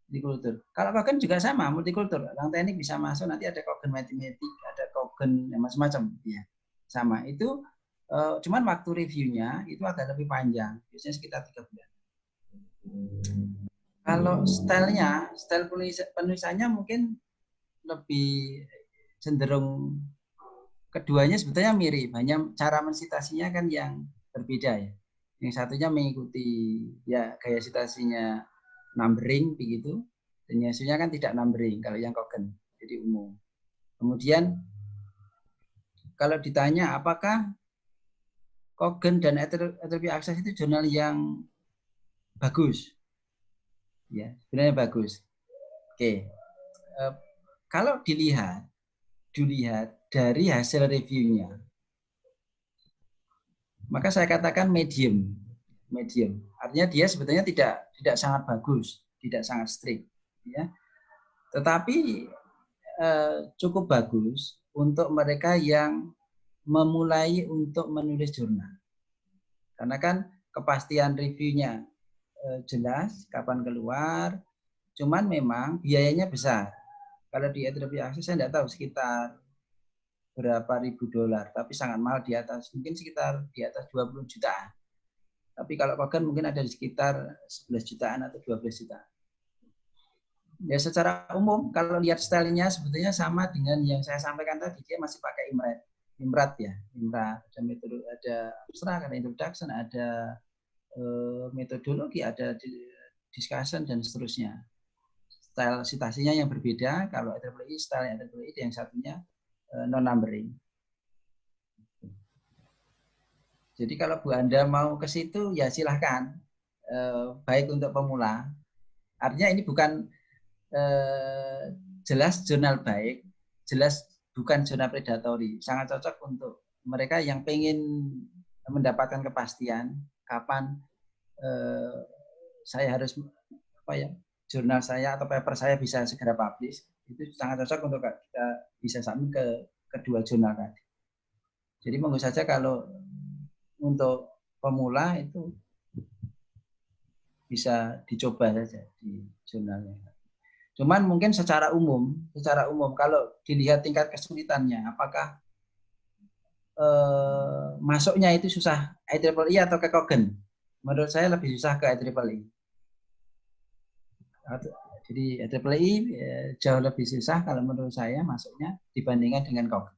Multikultur. Kalau Cogen juga sama, multikultur. Yang teknik bisa masuk, nanti ada Cogen matematik, ada Cogen macam-macam, gitu ya. Sama. Itu cuman waktu reviewnya itu agak lebih panjang, biasanya sekitar 3 bulan. Kalau style penulisannya mungkin lebih cenderung keduanya sebetulnya mirip, hanya cara mensitasinya kan yang berbeda ya. Yang satunya mengikuti ya gaya sitasinya numbering begitu, dan yang satunya kan tidak numbering kalau yang Cogen, jadi umum. Kemudian kalau ditanya apakah Cogen dan IEEE Access itu jurnal yang bagus, ya sebenarnya bagus. Oke, kalau dilihat dari hasil reviewnya, maka saya katakan medium. Artinya dia sebetulnya tidak sangat bagus, tidak sangat strict, ya. Tetapi cukup bagus untuk mereka yang memulai untuk menulis jurnal. Karena kan kepastian reviewnya jelas kapan keluar, cuman memang biayanya besar. Kalau di IEEE Access saya tidak tahu sekitar berapa ribu dolar, tapi sangat mahal di atas, mungkin sekitar di atas 20 jutaan. Tapi kalau Cogen mungkin ada di sekitar 11 jutaan atau 12 jutaan. Ya secara umum kalau lihat stylenya sebetulnya sama dengan yang saya sampaikan tadi, dia masih pakai Imrat ya. Imrat ada metode, ada abstrak, ada introduction, ada metodologi, ada discussion dan seterusnya. Style citasinya yang berbeda. Kalau IEEE style IEEE yang satunya non numbering. Jadi kalau Bu Anda mau ke situ ya silahkan, baik untuk pemula. Artinya ini bukan jelas jurnal baik, jelas bukan jurnal predatory. Sangat cocok untuk mereka yang pengen mendapatkan kepastian kapan saya harus jurnal saya atau paper saya bisa segera publish. Itu sangat cocok untuk kita bisa submit ke kedua jurnal tadi. Jadi monggo saja kalau untuk pemula itu bisa dicoba saja di jurnalnya. Cuman mungkin secara umum kalau dilihat tingkat kesulitannya, apakah masuknya itu susah IEEE atau ke Cogent? Menurut saya lebih susah ke IEEE. Jadi IEEE jauh lebih susah kalau menurut saya masuknya dibandingkan dengan Cogent.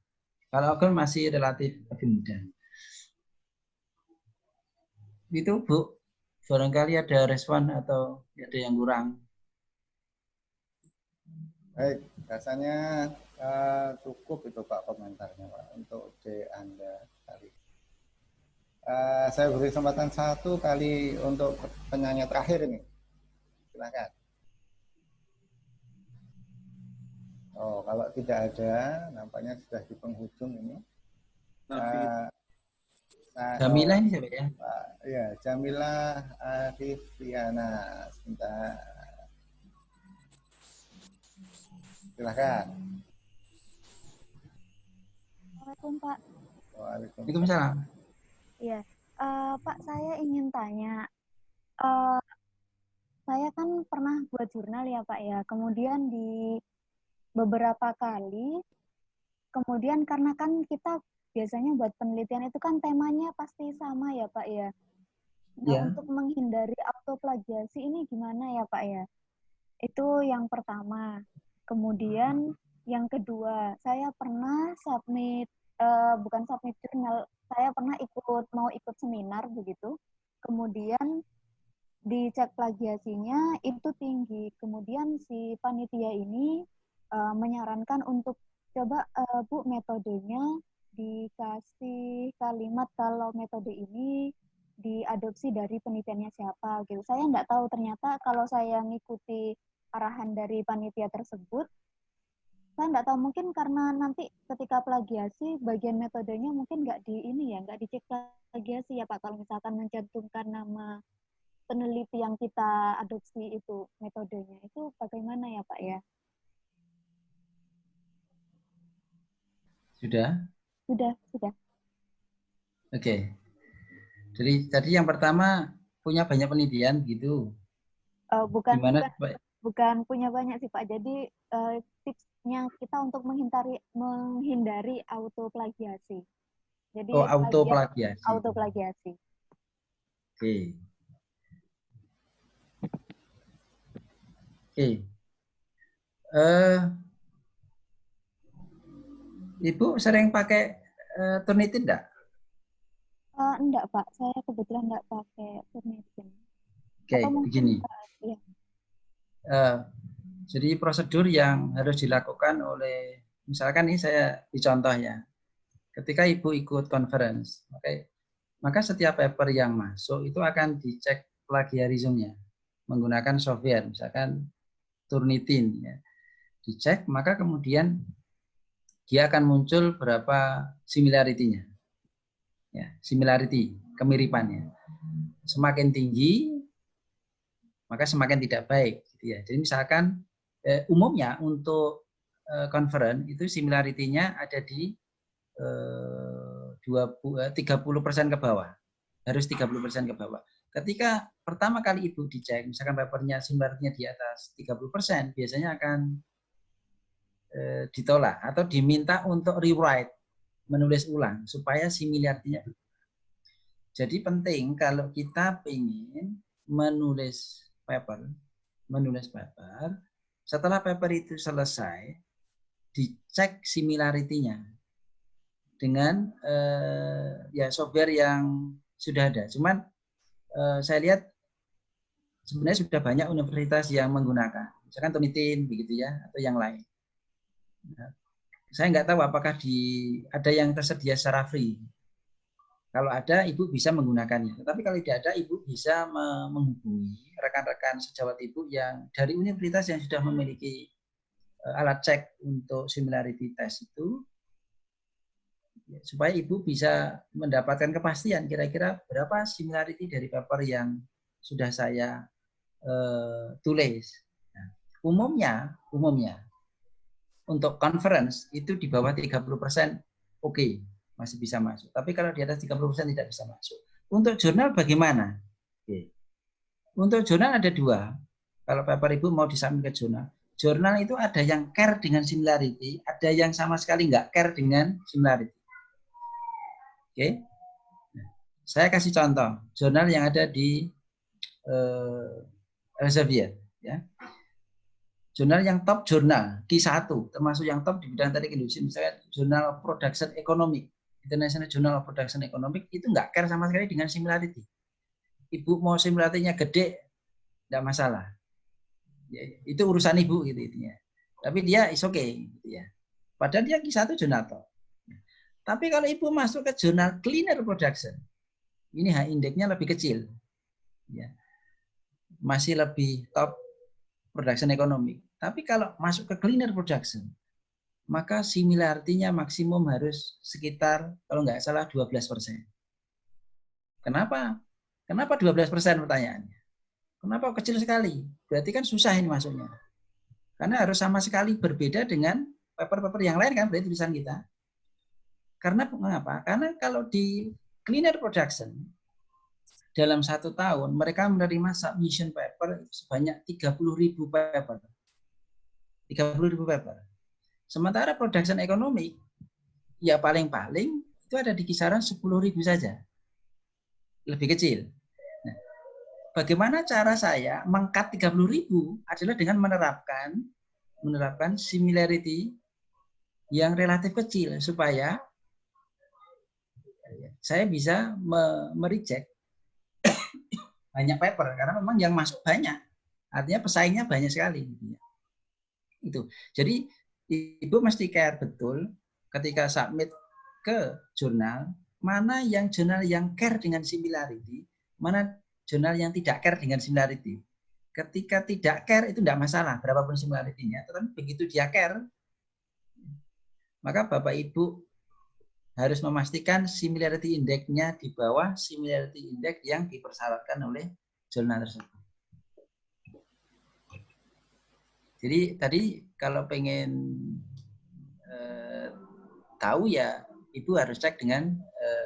Kalau Cogent masih relatif lebih mudah. Itu Bu, barangkali ada respon atau ada yang kurang. Baik, rasanya cukup itu Pak komentarnya Pak untuk D Anda kali. Saya beri kesempatan 1 kali untuk penanya terakhir ini. Silakan. Oh, kalau tidak ada, nampaknya sudah di penghujung ini. Jamilah ini siapa ya? Pak, ya, Jamilah Arifiana. Sebentar. Silakan. Assalamualaikum Pak. Waalaikumsalam. Iya, Pak, saya ingin tanya. Saya kan pernah buat jurnal ya Pak ya. Kemudian di beberapa kali, kemudian karena kan kita biasanya buat penelitian itu kan temanya pasti sama ya Pak ya. Nah, untuk menghindari autoplagiasi ini gimana ya Pak ya? Itu yang pertama. Kemudian yang kedua, saya pernah bukan submit jurnal, saya pernah mau ikut seminar begitu. Kemudian dicek plagiasinya itu tinggi. Kemudian si panitia ini menyarankan untuk coba Bu metodenya dikasih kalimat kalau metode ini diadopsi dari penelitiannya siapa gitu. Saya nggak tahu ternyata kalau saya ngikuti arahan dari panitia tersebut, saya nggak tahu mungkin karena nanti ketika plagiasi bagian metodenya mungkin nggak dicek plagiasi ya Pak kalau misalkan mencantumkan nama peneliti yang kita adopsi itu metodenya itu bagaimana ya Pak ya? Sudah? Sudah. Oke. Jadi tadi yang pertama punya banyak penelitian gitu. Bukan punya banyak sih Pak. Jadi tipsnya kita untuk menghindari autoplagiasi. Jadi autoplagiasi. Autoplagiasi. Oke. Ibu sering pakai Turnitin enggak? Enggak Pak, saya kebetulan enggak pakai Turnitin. Oke, begini. Ya. Jadi prosedur yang harus dilakukan oleh, misalkan ini saya dicontoh ya, ketika Ibu ikut conference, maka setiap paper yang masuk itu akan dicek plagiarismenya menggunakan software, misalkan Turnitin, ya. Dicek, maka kemudian dia akan muncul berapa similarity-nya, ya, similarity, kemiripannya. Semakin tinggi, maka semakin tidak baik. Gitu ya. Jadi misalkan umumnya untuk conference itu similarity-nya ada di 30% ke bawah. Harus 30% ke bawah. Ketika pertama kali Ibu dicek, misalkan papernya similarity-nya di atas 30%, biasanya akan ditolak atau diminta untuk rewrite, menulis ulang supaya similarity-nya. Jadi penting kalau kita ingin menulis paper, setelah paper itu selesai, dicek similarity-nya dengan ya software yang sudah ada. Cuman saya lihat sebenarnya sudah banyak universitas yang menggunakan, misalkan Turnitin begitu ya, atau yang lain. Nah, saya nggak tahu apakah ada yang tersedia secara free. Kalau ada, Ibu bisa menggunakannya. Tetapi kalau tidak ada, Ibu bisa menghubungi rekan-rekan sejawat Ibu yang dari universitas yang sudah memiliki alat cek untuk similarity test itu, supaya Ibu bisa mendapatkan kepastian kira-kira berapa similarity dari paper yang sudah saya tulis. Nah, umumnya untuk conference itu di bawah 30% oke. masih bisa masuk. Tapi kalau di atas 30% tidak bisa masuk. Untuk jurnal bagaimana? Oke. Untuk jurnal ada dua. Kalau Bapak Ibu mau disubmit ke jurnal. Jurnal itu ada yang care dengan similarity, ada yang sama sekali nggak care dengan similarity. Oke. Saya kasih contoh jurnal yang ada di Elsevier, ya. Jurnal yang top jurnal Q1 termasuk yang top di bidang teknik industri, misalnya Journal of Production Economics, International Journal of Production Economics, itu nggak care sama sekali dengan similarity. Ibu mau similarity-nya gede, nggak masalah. Ya, itu urusan ibu gitu intinya. Tapi dia is okay, gitu ya. Padahal dia Q1 jurnal top. Tapi kalau ibu masuk ke jurnal Cleaner Production, ini H indeksnya lebih kecil, ya. Masih lebih top production economic. Tapi kalau masuk ke cleaner production, maka similarity-nya maksimum harus sekitar, kalau nggak salah, 12%. Kenapa? Kenapa 12% pertanyaannya? Kenapa kecil sekali? Berarti kan susah ini masuknya. Karena harus sama sekali berbeda dengan paper-paper yang lain kan, berarti tulisan kita. Karena mengapa? Karena kalau di cleaner production, dalam 1 tahun mereka menerima submission paper sebanyak 30.000 paper. 30.000 paper. Sementara production economic ya paling-paling itu ada di kisaran 10.000 saja. Lebih kecil. Nah, bagaimana cara saya meng-cut 30.000 adalah dengan menerapkan similarity yang relatif kecil supaya saya bisa mereject banyak paper karena memang yang masuk banyak, artinya pesaingnya banyak sekali. Itu. Jadi ibu mesti care betul ketika submit ke jurnal, mana yang jurnal yang care dengan similarity, mana jurnal yang tidak care dengan similarity. Ketika tidak care itu tidak masalah berapapun similarity-nya, tetapi begitu dia care, maka Bapak Ibu harus memastikan similarity index-nya di bawah similarity index yang dipersyaratkan oleh jurnal tersebut. Jadi tadi kalau pengen tahu ya, Ibu harus cek dengan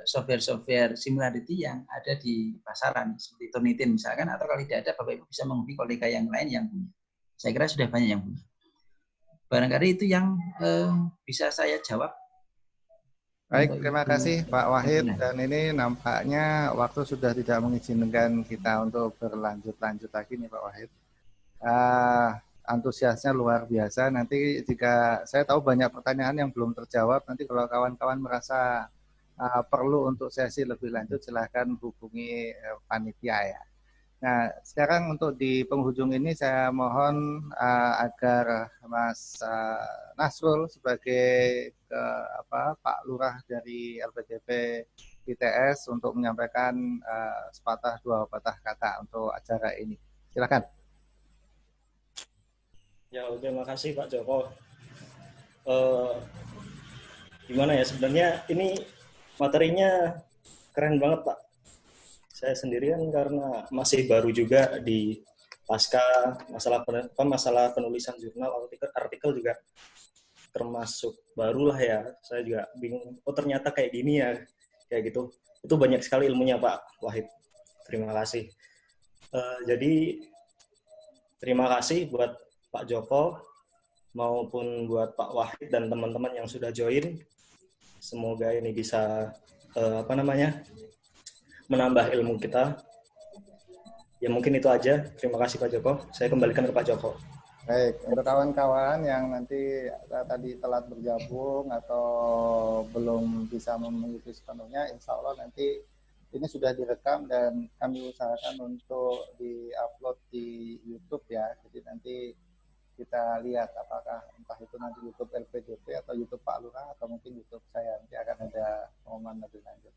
software-software similarity yang ada di pasaran seperti Turnitin misalkan, atau kalau tidak ada Bapak Ibu bisa menghubungi kolega yang lain yang punya. Saya kira sudah banyak yang punya. Barangkali itu yang bisa saya jawab. Baik, terima kasih Pak Wahid. Dan ini nampaknya waktu sudah tidak mengizinkan kita untuk berlanjut-lanjut lagi nih Pak Wahid. Antusiasnya luar biasa. Nanti jika saya tahu banyak pertanyaan yang belum terjawab, nanti kalau kawan-kawan merasa perlu untuk sesi lebih lanjut, silahkan hubungi panitia ya. Nah, sekarang untuk di penghujung ini saya mohon agar Mas Nasrul sebagai Pak Lurah dari LPDP ITS untuk menyampaikan sepatah dua patah kata untuk acara ini. Silakan. Ya, terima kasih Pak Joko. Gimana ya, sebenarnya ini materinya keren banget Pak. Saya sendirian karena masih baru juga di pasca masalah penulisan jurnal, artikel juga termasuk barulah ya. Saya juga bingung, oh ternyata kayak gini ya, kayak gitu. Itu banyak sekali ilmunya Pak Wahid. Terima kasih. Jadi terima kasih buat Pak Joko maupun buat Pak Wahid dan teman-teman yang sudah join. Semoga ini bisa menambah ilmu kita. Ya mungkin itu aja. Terima kasih Pak Joko. Saya kembalikan ke Pak Joko. Baik, untuk kawan-kawan yang nanti tadi telat bergabung atau belum bisa mengikuti sepenuhnya, insya Allah nanti ini sudah direkam dan kami usahakan untuk di-upload di YouTube ya. Jadi nanti kita lihat apakah entah itu nanti YouTube LPDP atau YouTube Pak Lurah atau mungkin YouTube saya, nanti akan ada pengumuman lebih lanjut.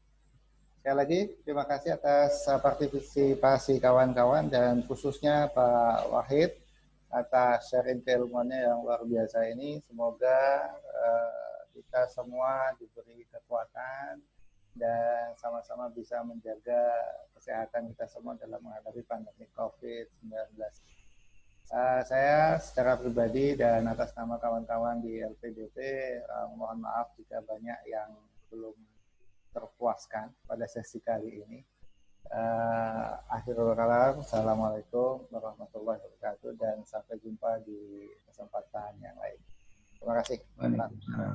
Sekali lagi, terima kasih atas partisipasi kawan-kawan dan khususnya Pak Wahid atas sharing keilmuannya yang luar biasa ini. Semoga kita semua diberi kekuatan dan sama-sama bisa menjaga kesehatan kita semua dalam menghadapi pandemi COVID-19. Saya secara pribadi dan atas nama kawan-kawan di LPDP mohon maaf jika banyak yang belum terpuaskan pada sesi kali ini. Akhirul kalam, assalamualaikum warahmatullahi wabarakatuh, dan sampai jumpa di kesempatan yang lain. Terima kasih. Waalaikumsalam.